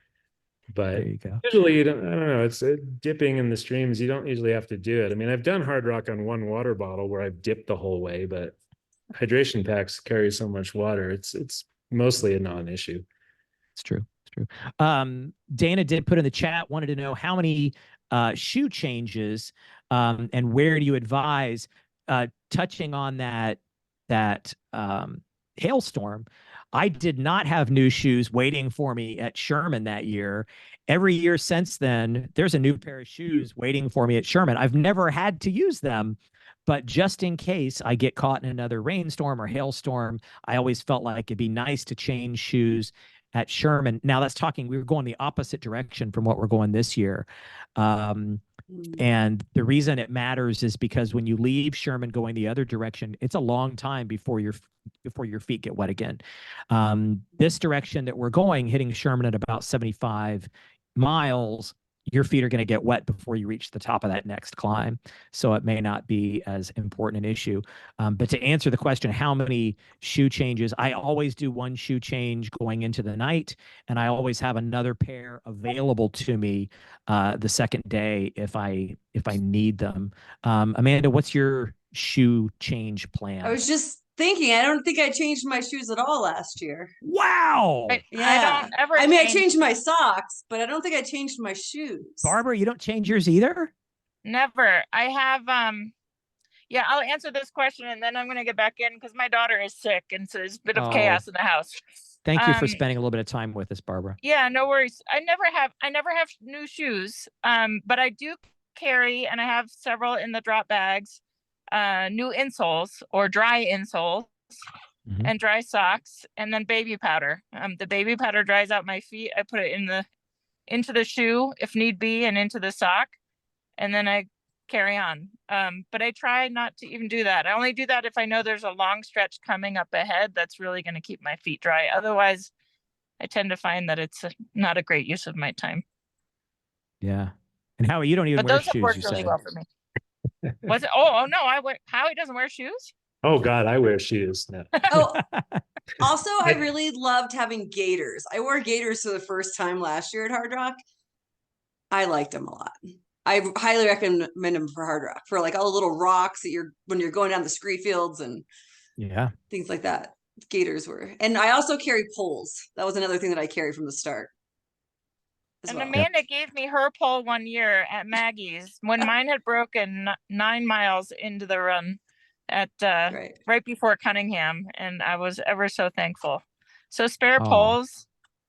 But there you go. Usually, I don't know. It's dipping in the streams. You don't usually have to do it. I mean, I've done Hardrock on one water bottle where I've dipped the whole way, but hydration packs carry so much water. It's mostly a non-issue. It's true. It's true. Dana did put in the chat, wanted to know how many shoe changes and where do you advise, touching on that hailstorm. I did not have new shoes waiting for me at Sherman that year. Every year since then, there's a new pair of shoes waiting for me at Sherman. I've never had to use them, but just in case I get caught in another rainstorm or hailstorm, I always felt like it'd be nice to change shoes at Sherman. Now we were going the opposite direction from what we're going this year. And the reason it matters is because when you leave Sherman going the other direction, it's a long time before your feet get wet again. This direction that we're going, hitting Sherman at about 75 miles, your feet are going to get wet before you reach the top of that next climb. So it may not be as important an issue. But to answer the question, how many shoe changes, I always do one shoe change going into the night, and I always have another pair available to me the second day if I need them. Amanda, what's your shoe change plan? I was just thinking, I don't think I changed my shoes at all last year. Wow. I don't ever. I changed my socks, but I don't think I changed my shoes. Barbara, you don't change yours either? Never. I have I'll answer this question and then I'm gonna get back in because my daughter is sick and so there's a bit of chaos in the house. Thank you for spending a little bit of time with us, Barbara. Yeah, no worries. I never have new shoes. But I do carry, and I have several in the drop bags, new insoles or dry insoles and dry socks, and then baby powder. The baby powder dries out my feet. I put it into the shoe if need be and into the sock, and then I carry on. But I try not to even do that. I only do that if I know there's a long stretch coming up ahead that's really going to keep my feet dry. Otherwise, I tend to find that it's not a great use of my time. Yeah. And Howie, you don't even wear shoes. But those have worked really well for me. Was it? Oh no! Howie doesn't wear shoes. Oh God, I wear shoes. No. Also, I really loved having gaiters. I wore gaiters for the first time last year at Hardrock. I liked them a lot. I highly recommend them for Hardrock, for like all the little rocks that when you're going down the scree fields and Yeah. things like that. Gators were, and I also carry poles. That was another thing that I carried from the start as And well. Amanda gave me her pole one year at Maggie's when mine had broken 9 miles into the run at Right. right before Cunningham, and I was ever so thankful. So spare Aw. poles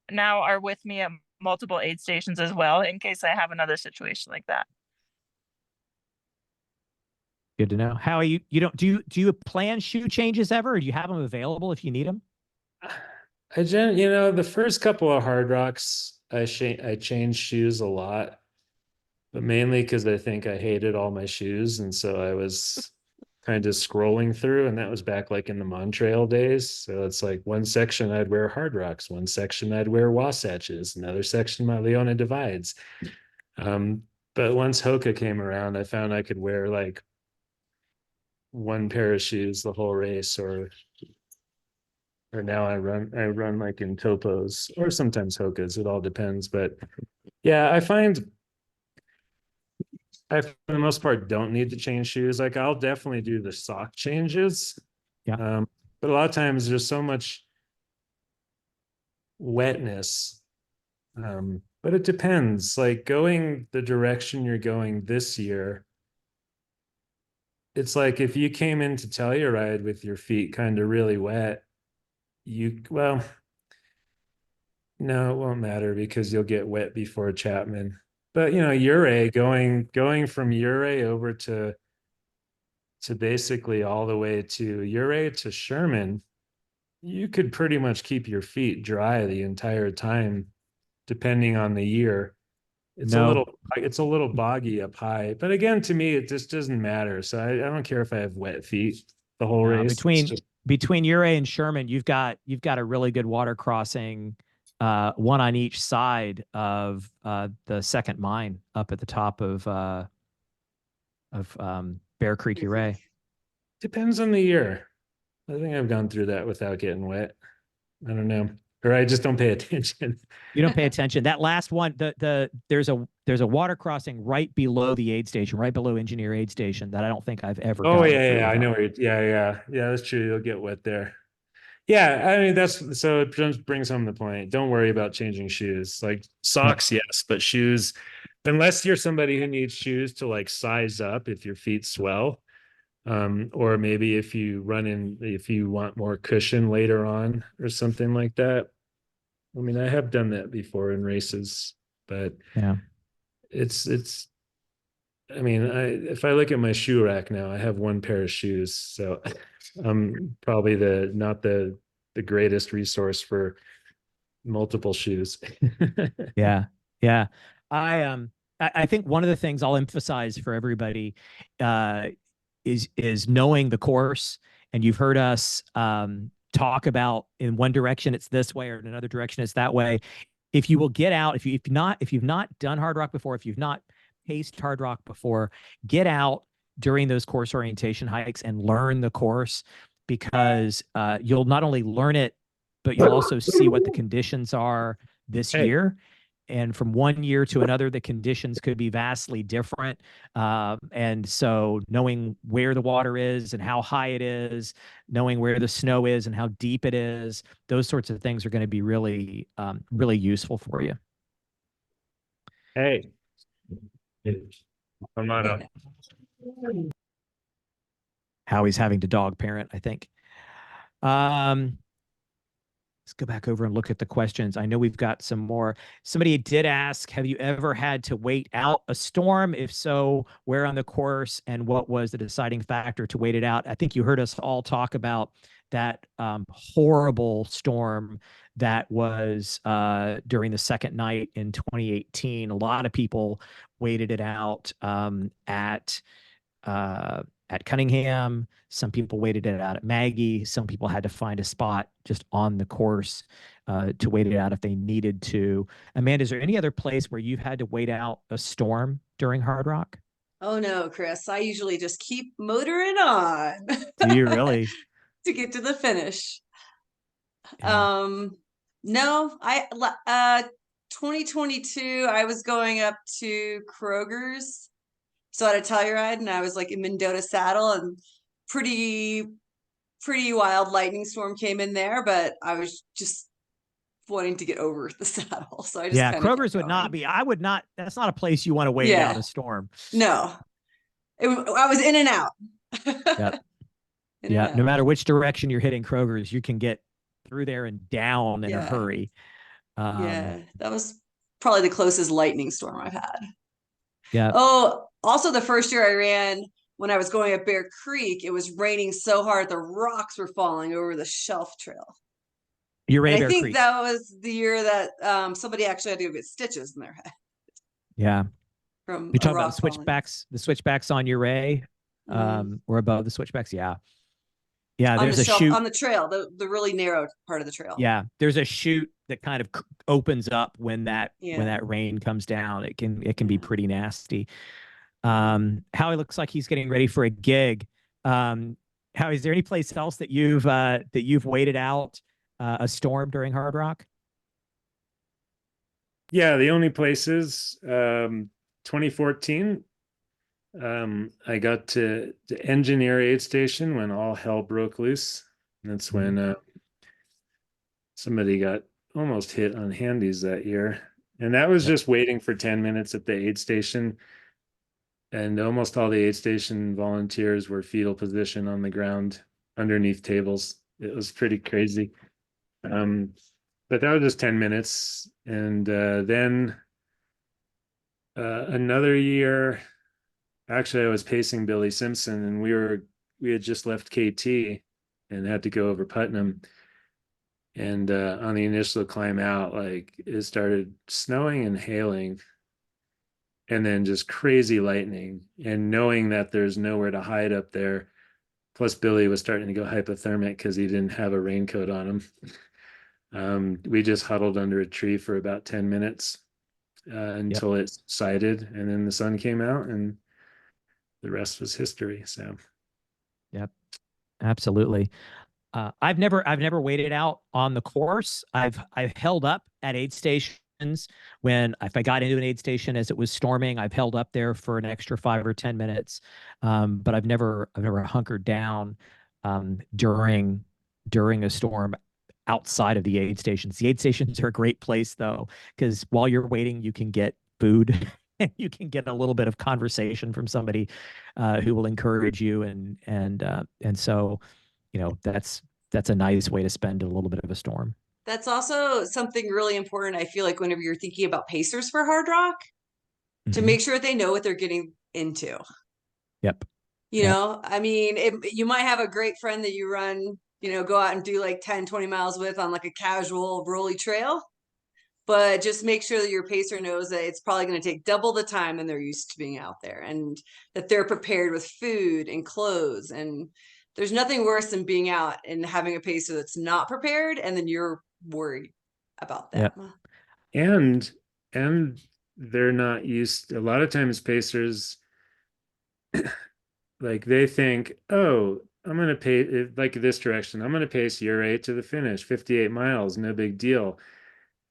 now are with me at multiple aid stations as well, in case I have another situation like that. Good to know. How are you? You don't do you plan shoe changes ever, or do you have them available if you need them? The first couple of Hard Rocks, I changed shoes a lot, but mainly because I think I hated all my shoes, and so I was kind of scrolling through, and that was back like in the Montrail days. So it's like one section I'd wear Hard Rocks, one section I'd wear Wasatches, another section my Leona Divides. But once Hoka came around, I found I could wear like one pair of shoes the whole race, or now I run like in Topos or sometimes Hokas. It all depends. But yeah, I find I for the most part don't need to change shoes. Like I'll definitely do the sock changes. Yeah. But a lot of times there's so much wetness. But it depends. Like going the direction you're going this year, it's like if you came into Telluride with your feet kind of really wet, no, it won't matter because you'll get wet before Chapman. But Ouray, going from Ouray over to basically all the way to Ouray to Sherman, you could pretty much keep your feet dry the entire time, depending on the year. It's No. a little boggy up high, but again, to me, it just doesn't matter. So I don't care if I have wet feet the whole race. Between Ouray and Sherman, you've got a really good water crossing, one on each side of the second mine up at the top of Bear Creek Ouray. Depends on the year. I think I've gone through that without getting wet. I don't know, or I just don't pay attention. You don't pay attention. That last one, there's a water crossing right below the aid station, right below Engineer Aid Station, that I don't think I've ever. Oh yeah, I know where. Yeah, that's true. You'll get wet there. Yeah, I mean it just brings home the point. Don't worry about changing shoes. Like socks, yes, but shoes, unless you're somebody who needs shoes to like size up if your feet swell, or maybe if you want more cushion later on or something like that. I mean, I have done that before in races, but yeah, it's. I mean, if I look at my shoe rack now, I have one pair of shoes, so I'm probably not the greatest resource for multiple shoes. yeah. I think one of the things I'll emphasize for everybody is knowing the course. And you've heard us talk about in one direction it's this way, or in another direction it's that way. If you will get out, if you've not done Hardrock before, if you've not paced Hardrock before, get out during those course orientation hikes and learn the course, because you'll not only learn it, but you'll also see what the conditions are this year. And from one year to another, the conditions could be vastly different. And so knowing where the water is and how high it is, knowing where the snow is and how deep it is, those sorts of things are going to be really, really useful for you. Hey, I'm on up. Howie's having to dog parent, I think. Let's go back over and look at the questions. I know we've got some more. Somebody did ask, have you ever had to wait out a storm? If so, where on the course, and what was the deciding factor to wait it out? I think you heard us all talk about that horrible storm that was during the second night in 2018. A lot of people waited it out at Cunningham. Some people waited it out at Maggie. Some people had to find a spot just on the course to wait it out if they needed to. Amanda, is there any other place where you've had to wait out a storm during Hardrock? Oh no, Chris. I usually just keep motoring on. Do you really? To get to the finish. Yeah. No, 2022, I was going up to Kroger's. So at a Telluride, and I was like in Mendota Saddle, and pretty wild lightning storm came in there, but I was just wanting to get over the saddle. So I just Yeah, kind of Kroger's would not be. I would not. That's not a place you want to wait Yeah. out a storm. No. I was in and out. Yep. In Yeah. and No out. matter which direction you're hitting Kroger's, you can get through there and down in a Yeah. hurry. Yeah, that was probably the closest lightning storm I've had. Yeah. Oh, also the first year I ran, when I was going up Bear Creek, it was raining so hard the rocks were falling over the shelf trail. Uray And I Bear think Creek. that was the year that somebody actually had to go get stitches in their head Yeah. from You're a talking about rock the falling. switchbacks, or Uray, or above the switchbacks. Yeah. Yeah. On There's the a shelf, chute. on the trail, the really narrow part of the trail. Yeah. There's a chute that kind of opens up when that Yeah. rain comes down. It can be pretty nasty. Howie looks like he's getting ready for a gig. Howie, is there any place else that you've waited out a storm during Hardrock? Yeah, the only places, 2014, I got to engineer aid station when all hell broke loose. That's when somebody got almost hit on handies that year. And that was just waiting for 10 minutes at the aid station. And almost all the aid station volunteers were fetal position on the ground underneath tables. It was pretty crazy. But that was just 10 minutes. And then another year, actually, I was pacing Billy Simpson, and we had just left KT and had to go over Putnam. And on the initial climb out, like it started snowing and hailing, and then just crazy lightning. And knowing that there's nowhere to hide up there, plus Billy was starting to go hypothermic because he didn't have a raincoat on him. We just huddled under a tree for about 10 minutes until it subsided, and then the sun came out, and the rest was history. So, yep, absolutely. I've never waited out on the course. I've held up at aid stations if I got into an aid station as it was storming. I've held up there for an extra 5 or 10 minutes, but I've never hunkered down during a storm outside of the aid stations. The aid stations are a great place though, because while you're waiting, you can get food. You can get a little bit of conversation from somebody who will encourage you, and so, that's a nice way to spend a little bit of a storm. That's also something really important. I feel like whenever you're thinking about pacers for Hardrock, to make sure they know what they're getting into. Yep. You know, I mean, you might have a great friend that you run, go out and do like 10, 20 miles with on like a casual rolly trail. But just make sure that your pacer knows that it's probably going to take double the time than they're used to being out there, and that they're prepared with food and clothes. And there's nothing worse than being out and having a pacer that's not prepared, and then you're worried about them. Yep. And they're not used. A lot of times pacers, like they think, oh, I'm going to pace like this direction. I'm going to pace Uray to the finish, 58 miles, no big deal.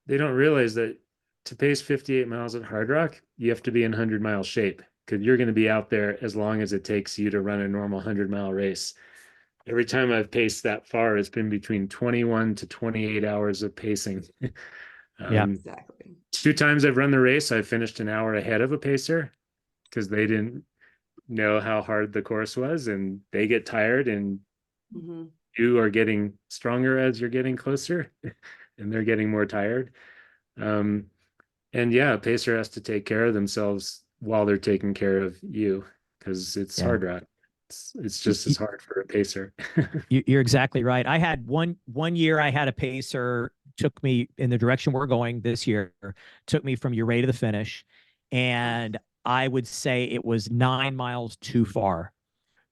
They don't realize that to pace 58 miles at Hardrock, you have to be in 100-mile shape, because you're going to be out there as long as it takes you to run a normal 100-mile race. Every time I've paced that far, it's been between 21 to 28 hours of pacing. Exactly. 2 times I've run the race, I've finished an hour ahead of a pacer because they didn't know how hard the course was, and they get tired, and you are getting stronger as you're getting closer, and they're getting more tired. And yeah, a pacer has to take care of themselves while they're taking care of you, because it's Hardrock. It's just as hard for a pacer. You're exactly right. I had one year I had a pacer, took me in the direction we're going this year, took me from Uray to the finish, and I would say it was 9 miles too far.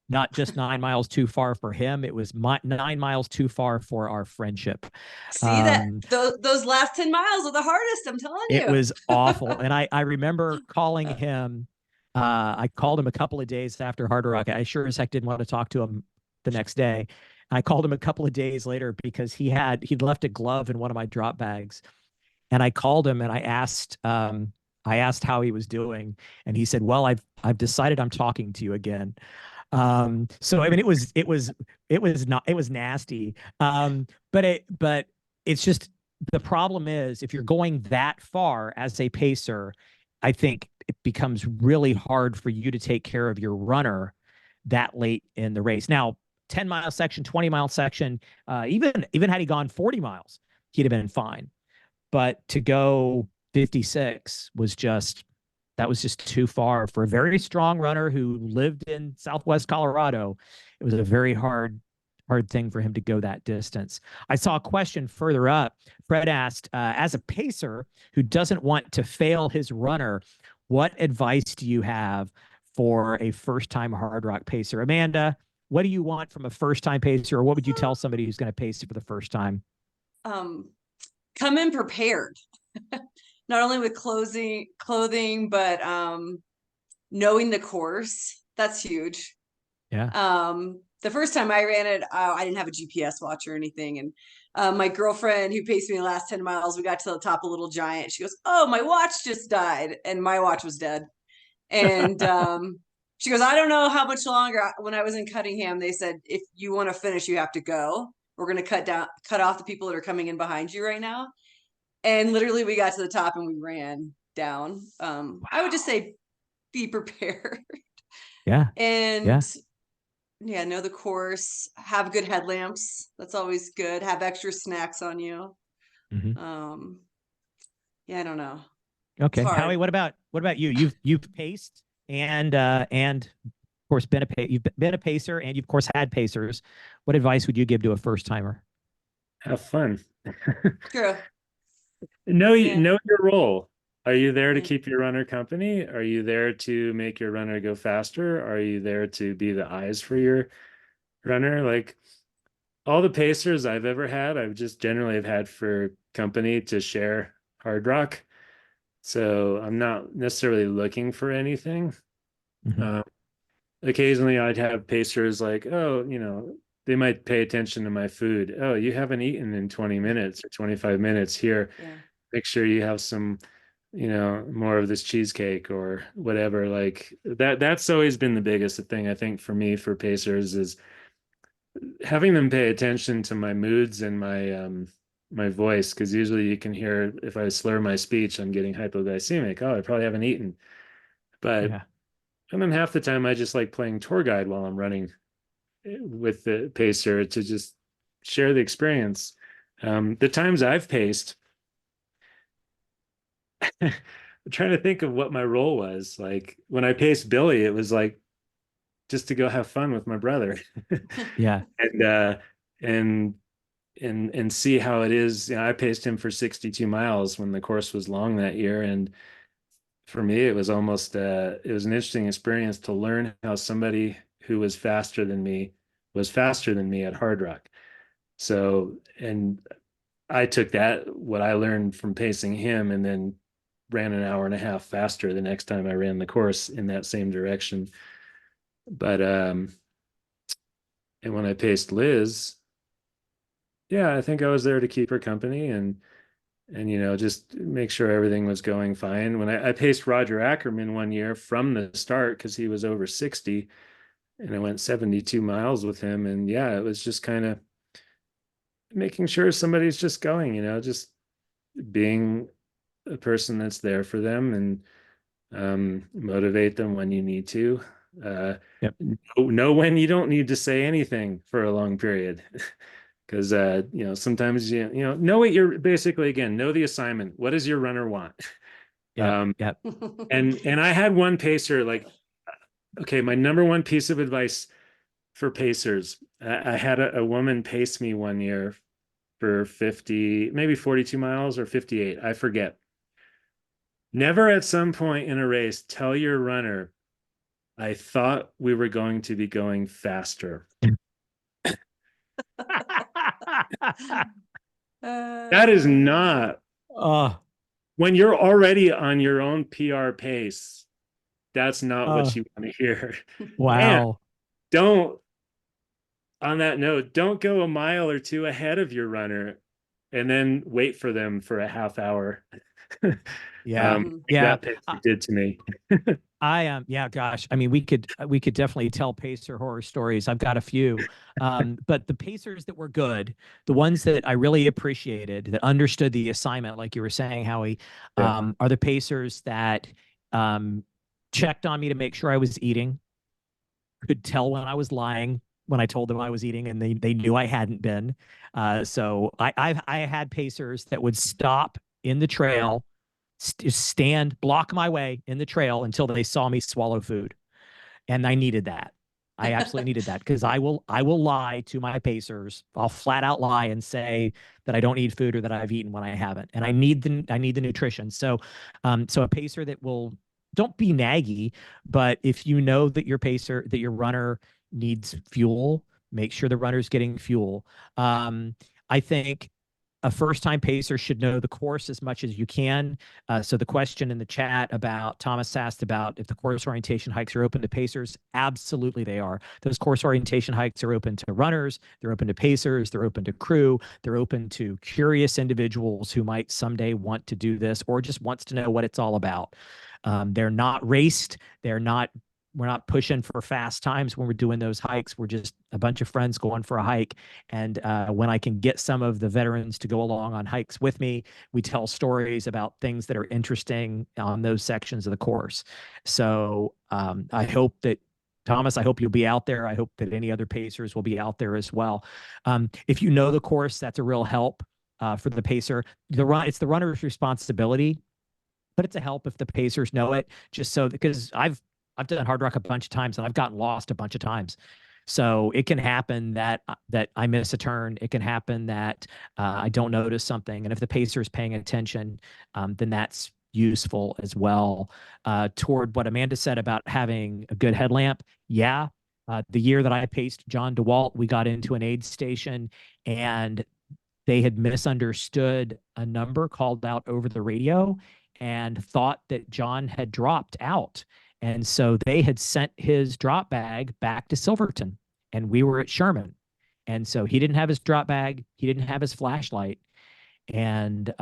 Not just 9 miles too far for him, it was 9 miles too far for our friendship. See, that those last 10 miles are the hardest, I'm telling you. It was awful. And I remember calling him. I called him a couple of days after Hardrock. I sure as heck didn't want to talk to him the next day. I called him a couple of days later because he'd left a glove in one of my drop bags. And I called him and I asked how he was doing, and he said, "Well, I've decided I'm talking to you again." So I mean, it was nasty. But it's just, the problem is, if you're going that far as a pacer, I think it becomes really hard for you to take care of your runner that late in the race. Now, 10-mile section, 20-mile section, even had he gone 40 miles, he'd have been fine. But to go 56 was just, that was just too far for a very strong runner who lived in Southwest Colorado. It was a very hard thing for him to go that distance. I saw a question further up. Fred asked, as a pacer who doesn't want to fail his runner, what advice do you have for a first-time Hardrock pacer? Amanda, what do you want from a first-time pacer, or what would you tell somebody who's going to pace for the first time? Come in prepared. Not only with clothing, but knowing the course. That's huge. Yeah. The first time I ran it, I didn't have a GPS watch or anything. And my girlfriend who paced me the last 10 miles, we got to the top of Little Giant. She goes, "Oh, my watch just died." And my watch was dead. And she goes, "I don't know how much longer." When I was in Cunningham, they said, "If you want to finish, you have to go. We're going to cut off the people that are coming in behind you right now." And literally we got to the top and we ran down. I would just say be prepared. Yeah. And yeah, know the course, have good headlamps. That's always good. Have extra snacks on you. Mm-hmm. Yeah, I don't know. Okay. Howie, what about you? You've paced and of course you've been a pacer, and you've of course had pacers. What advice would you give to a first timer? Have fun. True. Know Yeah. know your role. Are you there to Yeah. keep your runner company? Are you there to make your runner go faster? Are you there to be the eyes for your runner? Like, all the pacers I've ever had, I've just generally have had for company to share Hardrock. So I'm not necessarily looking for anything. Mhm. Occasionally I'd have pacers like, "Oh, they might pay attention to my food. Oh, you haven't eaten in 20 minutes or 25 minutes here. Yeah. Make sure you have some, more of this cheesecake," or whatever. Like that's always been the biggest thing, I think, for me, for pacers, is having them pay attention to my moods and my voice, because usually you can hear if I slur my speech, I'm getting hypoglycemic. Oh, I probably haven't eaten. But Yeah. and then half the time I just like playing tour guide while I'm running with the pacer, to just share the experience. The times I've paced, I'm trying to think of what my role was. Like when I paced Billy, it was like just to go have fun with my brother. Yeah. And and see how it is. I paced him for 62 miles when the course was long that year, and for me it was almost it was an interesting experience to learn how somebody who was faster than me at Hardrock. So, and I took what I learned from pacing him, and then ran an hour and a half faster the next time I ran the course in that same direction. But and when I paced Liz, yeah, I think I was there to keep her company, and just make sure everything was going fine. When I paced Roger Ackerman one year from the start, because he was over 60, and I went 72 miles with him, and yeah, it was just kind of making sure somebody's just going, just being a person that's there for them, and motivate them when you need to. Yep. Know when you don't need to say anything for a long period. Because sometimes know what you're basically, again, know the assignment. What does your runner want? Yeah. Yeah. And I had one pacer, like, okay, my number one piece of advice for pacers. I had a woman pace me one year for 50, maybe 42 miles or 58. I forget. Never at some point in a race tell your runner, "I thought we were going to be going faster." That is not, when you're already on your own PR pace, that's not what you want to hear. Wow. And on that note, don't go a mile or two ahead of your runner and then wait for them for a half hour. Yeah. Mhm. Yeah. That pacer did to me. Yeah, gosh. I mean, we could definitely tell pacer horror stories. I've got a few. But the pacers that were good, the ones that I really appreciated, that understood the assignment, like you were saying, Howie, Yeah. are the pacers that checked on me to make sure I was eating, could tell when I was lying when I told them I was eating, and they knew I hadn't been. So I had pacers that would stop in the trail, stand, block my way in the trail until they saw me swallow food, and I needed that. I absolutely needed that because I will lie to my pacers. I'll flat out lie and say that I don't eat food or that I've eaten when I haven't, and I need the nutrition. So, so a pacer that will, don't be naggy, but if you know that your runner needs fuel, make sure the runner's getting fuel. I think a first-time pacer should know the course as much as you can. So the question in the chat about Thomas asked about if the course orientation hikes are open to pacers. Absolutely, they are. Those course orientation hikes are open to runners. They're open to pacers. They're open to crew. They're open to curious individuals who might someday want to do this or just wants to know what it's all about. They're not raced. We're not pushing for fast times when we're doing those hikes. We're just a bunch of friends going for a hike. And when I can get some of the veterans to go along on hikes with me, we tell stories about things that are interesting on those sections of the course. So I hope that, Thomas, I hope you'll be out there. I hope that any other pacers will be out there as well. If you know the course, that's a real help for the pacer. It's the runner's responsibility, but it's a help if the pacers know it, just so, because I've done Hardrock a bunch of times and I've gotten lost a bunch of times. So it can happen that I miss a turn. It can happen that I don't notice something. And if the pacer is paying attention, then that's useful as well. Toward what Amanda said about having a good headlamp. Yeah. The year that I paced John DeWalt, we got into an aid station and they had misunderstood a number called out over the radio and thought that John had dropped out. And so they had sent his drop bag back to Silverton, and we were at Sherman. And so he didn't have his drop bag. He didn't have his flashlight. And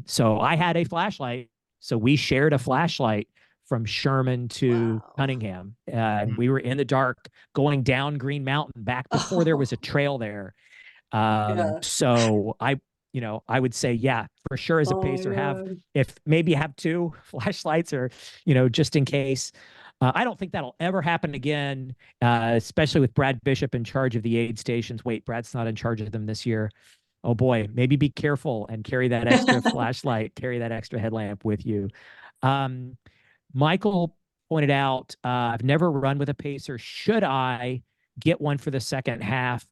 so I had a flashlight. So we shared a flashlight from Sherman to Wow. Cunningham. And we were in the dark going down Green Mountain back before there was a trail there. Yeah. So I would say, yeah, for sure, as a Oh my pacer, God. maybe have two flashlights or, just in case. I don't think that'll ever happen again, especially with Brad Bishop in charge of the aid stations. Wait, Brad's not in charge of them this year. Oh boy, maybe be careful and carry that extra flashlight, carry that extra headlamp with you. Michael pointed out, I've never run with a pacer. Should I get one for the second half?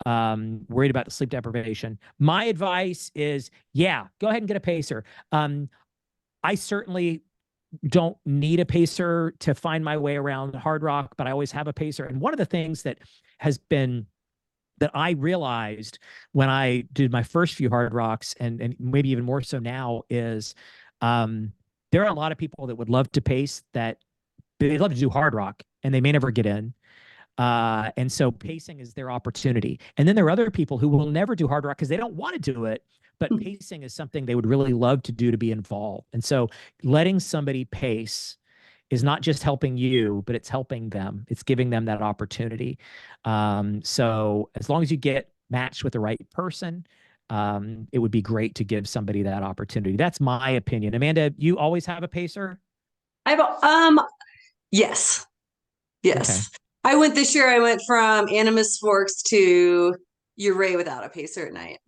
Worried about the sleep deprivation. My advice is, yeah, go ahead and get a pacer. I certainly don't need a pacer to find my way around Hardrock, but I always have a pacer. And one of the things that I realized when I did my first few Hardrocks, and maybe even more so now, is there are a lot of people that would love to pace, that they'd love to do Hardrock and they may never get in. And so pacing is their opportunity. And then there are other people who will never do Hardrock because they don't want to do it, but pacing is something they would really love to do, to be involved. And so letting somebody pace is not just helping you, but it's helping them. It's giving them that opportunity. So as long as you get matched with the right person, it would be great to give somebody that opportunity. That's my opinion. Amanda, you always have a pacer? Yes. Yes. Okay. I went from Animus Forks to Uray without a pacer at night.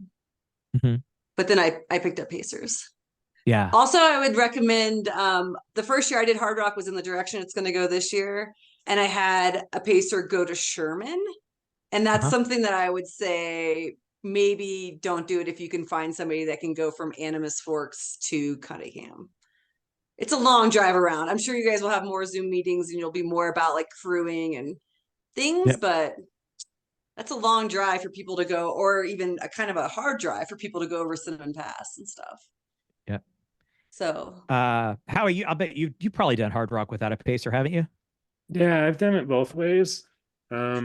Mhm. But then I picked up pacers. Yeah. Also, I would recommend, the first year I did Hardrock was in the direction it's going to go this year. And I had a pacer go to Sherman. And that's something that I would say, maybe don't do it if you can find somebody that can go from Animus Forks to Cunningham. It's a long drive around. I'm sure you guys will have more Zoom meetings and you'll be more about like crewing and things, but that's a long drive for people to go, or even a kind of a hard drive for people to go over Cinnamon Pass and stuff. Yeah. So how are you? I bet you probably done Hardrock without a pacer, haven't you? Yeah, I've done it both ways. I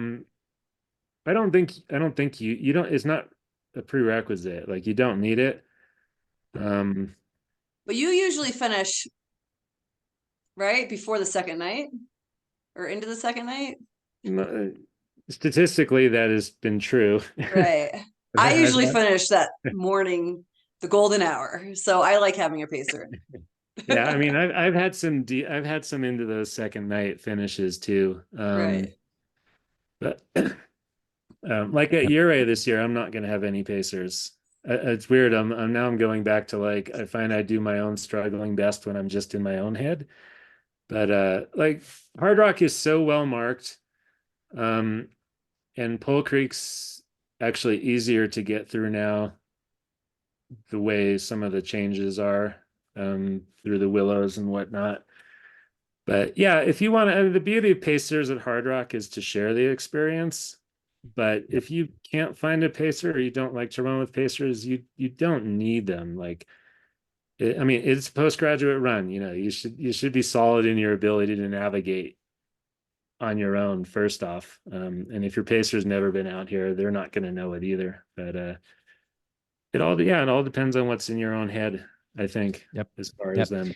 don't think you don't, it's not a prerequisite. Like you don't need it. But you usually finish right before the second night or into the second night. Statistically, that has been true. Right. I I've usually had- finish that morning, the golden hour. So I like having a pacer. yeah, I mean, I've had some I've had some into those second night finishes too. Right. But like at Ure this year, I'm not going to have any pacers. It's weird. I'm going back to like I find I do my own struggling best when I'm just in my own head. But like Hardrock is so well marked, and Pole Creek's actually easier to get through now. The way some of the changes are through the willows and whatnot. But yeah, if you want to, the beauty of pacers at Hardrock is to share the experience. But if you can't find a pacer or you don't like to run with pacers, you don't need them. Like, I mean, it's a postgraduate run. You know, you should be solid in your ability to navigate on your own first off. And if your pacer's never been out here, they're not going to know it either. But it all depends on what's in your own head, I think. Yep. As far Yep. as them.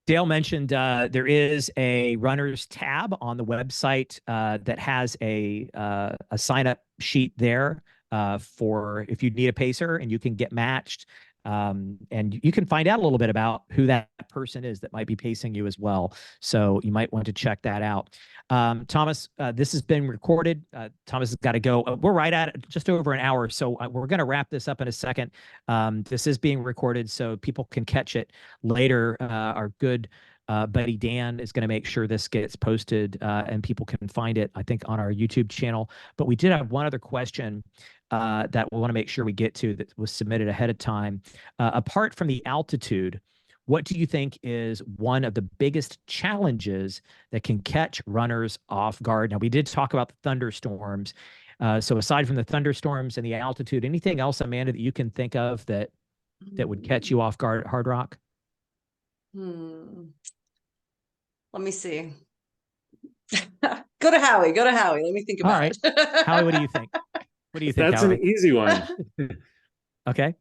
Dale mentioned there is a runners tab on the website that has a sign up sheet there for if you need a pacer, and you can get matched. And you can find out a little bit about who that person is that might be pacing you as well. So you might want to check that out. Thomas, this has been recorded. Thomas has got to go. We're right at just over an hour. So we're going to wrap this up in a second. This is being recorded so people can catch it later. Our good buddy Dan is going to make sure this gets posted and people can find it, I think, on our YouTube channel. But we did have one other question that we want to make sure we get to that was submitted ahead of time. Apart from the altitude, what do you think is one of the biggest challenges that can catch runners off guard? Now, we did talk about the thunderstorms. So aside from the thunderstorms and the altitude, anything else, Amanda, that you can think of that would catch you off guard at Hardrock? Let me see. Go to Howie. Go to Howie. Let me think about All right. it. Howie, what do you think? What do you think, That's Howie? an easy one. Okay.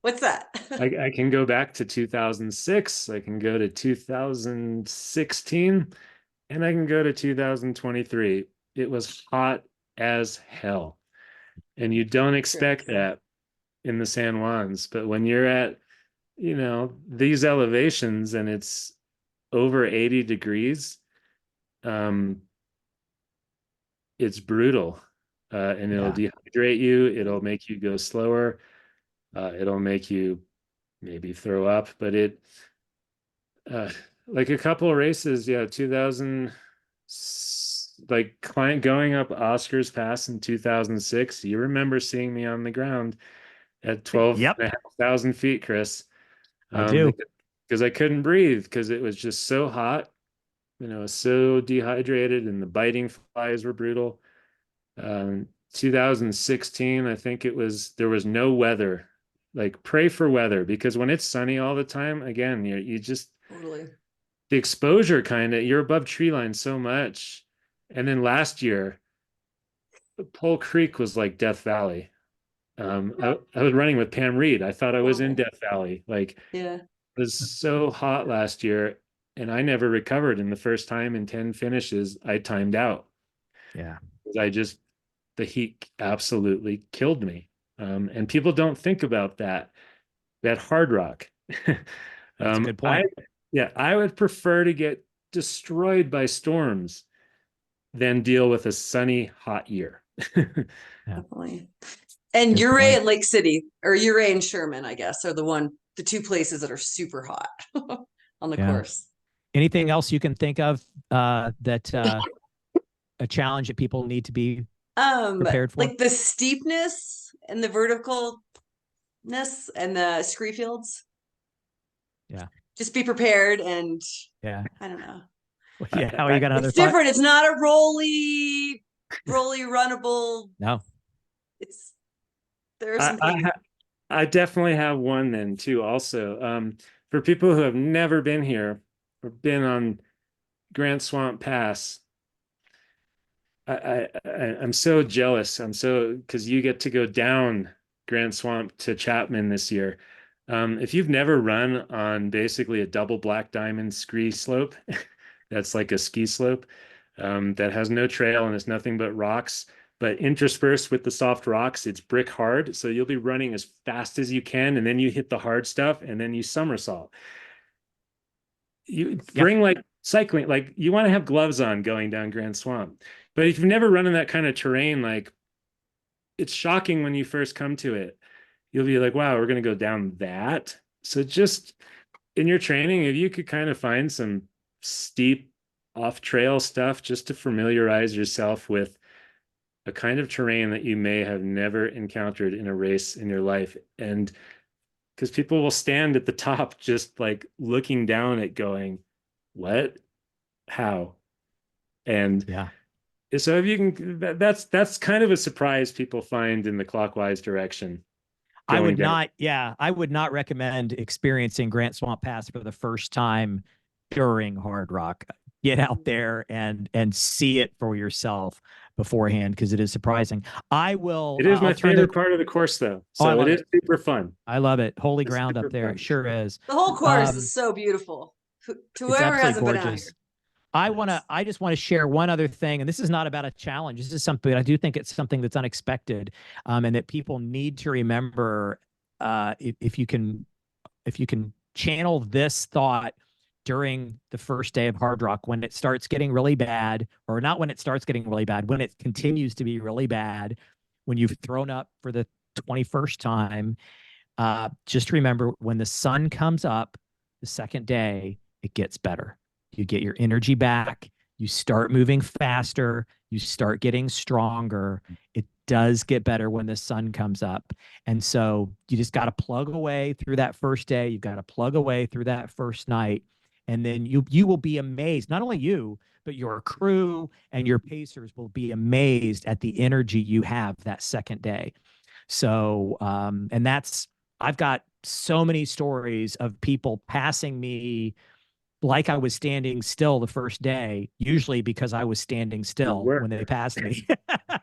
What's that? I can go back to 2006. I can go to 2016, and I can go to 2023. It was hot as hell. And you don't expect that in the San Juans. But when you're at, you know, these elevations and it's over 80 degrees, it's brutal. And it'll dehydrate you. It'll make you go slower. It'll make you maybe throw up, but like a couple of races, 2000, like client going up Oscars Pass in 2006. You remember seeing me on the ground at 12,500 feet, Chris. I do. Because I couldn't breathe because it was just so hot, you know, so dehydrated, and the biting flies were brutal. 2016, I think there was no weather. Like, pray for weather, because when it's sunny all the time, again, you just Totally. the exposure you're above tree line so much. And then last year, Pole Creek was like Death Valley. I was running with Pam Reed. I thought I was in Death Valley. Like, it was so hot last year, and I never recovered. In the first time in 10 finishes, I timed out. Yeah. The heat absolutely killed me. And people don't think about that Hardrock. That's a good point. I would prefer to get destroyed by storms than deal with a sunny, hot year. Definitely. And Ouray and Lake City, or Ouray and Sherman, I guess, are the two places that are super hot on the course. Anything else you can think of that a challenge that people need to be prepared for? Like the steepness and the verticalness and the scree fields. Yeah. Just be prepared, and I don't know. Yeah, how you got another It's thought? different. It's not a rolly runnable. No. There are some things. I definitely have one then too. Also, for people who have never been here or been on Grant Swamp Pass, I'm so jealous. Because you get to go down Grand Swamp to Chapman this year. If you've never run on basically a double black diamond ski slope, that's like a ski slope that has no trail and it's nothing but rocks, but interspersed with the soft rocks, it's brick hard. So you'll be running as fast as you can, and then you hit the hard stuff, and then you somersault. You bring like cycling, like you want to have gloves on going down Grand Swamp. But if you've never run in that kind of terrain, like it's shocking when you first come to it. You'll be like, wow, we're going to go down that. So just in your training, if you could kind of find some steep off trail stuff just to familiarize yourself with a kind of terrain that you may have never encountered in a race in your life. And because people will stand at the top just like looking down at going, what, how? And Yeah. so if you can, that's kind of a surprise people find in the clockwise direction. I would down. not, yeah, I would not recommend experiencing Grant Swamp Pass for the first time during Hardrock. Get out there and see it for yourself beforehand, because it is surprising. I will. It is I'll my turn favorite part of the course, though. Oh, I So love it is it. super fun. I love it. Holy It's ground super up there. fun. It sure is. The whole course Um, is so beautiful. To It's whoever absolutely hasn't been out gorgeous. here. I just want to share one other thing, and this is not about a challenge. This is something I do think it's something that's unexpected, and that people need to remember. If you can channel this thought during the first day of Hardrock, when it starts getting really bad, or not when it starts getting really bad, when it continues to be really bad, when you've thrown up for the 21st time, just remember, when the sun comes up the second day, it gets better. You get your energy back. You start moving faster. You start getting stronger. It does get better when the sun comes up. And so you just got to plug away through that first day. You've got to plug away through that first night. And then you will be amazed. Not only you, but your crew and your pacers will be amazed at the energy you have that second day. So, and I've got so many stories of people passing me like I was standing still the first day, usually because I was standing still when they passed me.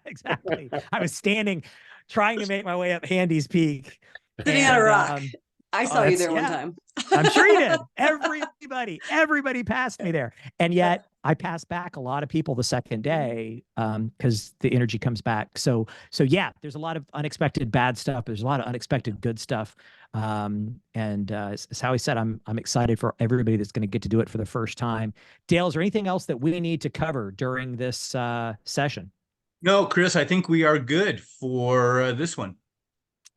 Exactly. I was standing, trying to make my way up Handy's Peak. Sitting on a rock. I saw you that's- there one yeah. time. I'm sure you did. Everybody passed me there. And yet I passed back a lot of people the second day, because the energy comes back. So yeah, there's a lot of unexpected bad stuff. There's a lot of unexpected good stuff. As Howie said, I'm excited for everybody that's going to get to do it for the first time. Dale, is there anything else that we need to cover during this session? No, Chris, I think we are good for this one.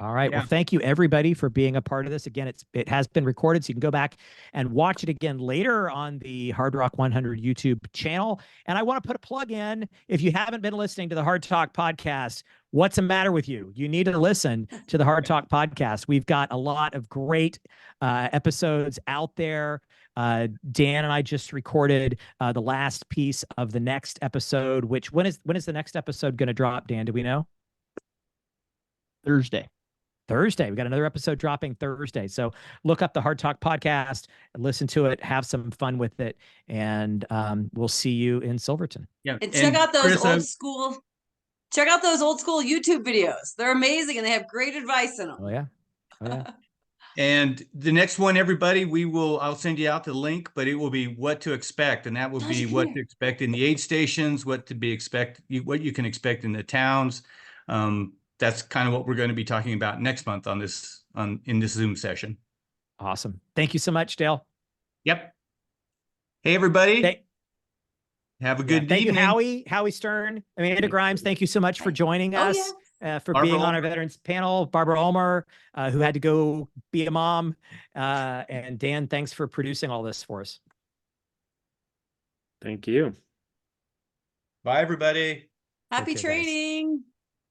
All right. Yeah. Well, thank you everybody for being a part of this. Again, it has been recorded, so you can go back and watch it again later on the Hardrock 100 YouTube channel. And I want to put a plug in. If you haven't been listening to the Hard Talk podcast, what's the matter with you? You need to listen to the Hard Talk podcast. We've got a lot of great episodes out there. Dan and I just recorded the last piece of the next episode, which when is the next episode going to drop, Dan? Do we know? Thursday. We got another episode dropping Thursday. So look up the Hard Talk podcast, listen to it, have some fun with it, and we'll see you in Silverton. Yeah. And check out those Chris, old school YouTube videos. They're amazing and they have great advice in them. Oh yeah. And the next one, everybody, I'll send you out the link, but it will be what to expect. And that will be what to expect in the aid stations, what you can expect in the towns. That's kind of what we're going to be talking about next month in this Zoom session. Awesome. Thank you so much, Dale. Yep. Hey, everybody. Have a good Thank evening. you, Howie Stern, Amanda Grimes. Thank you so much for joining us, for Barbara being on our Ulmer. veterans panel. Barbara Ulmer, who had to go be a mom. And Dan, thanks for producing all this for us. Thank you. Bye, everybody. Happy Okay, guys. training.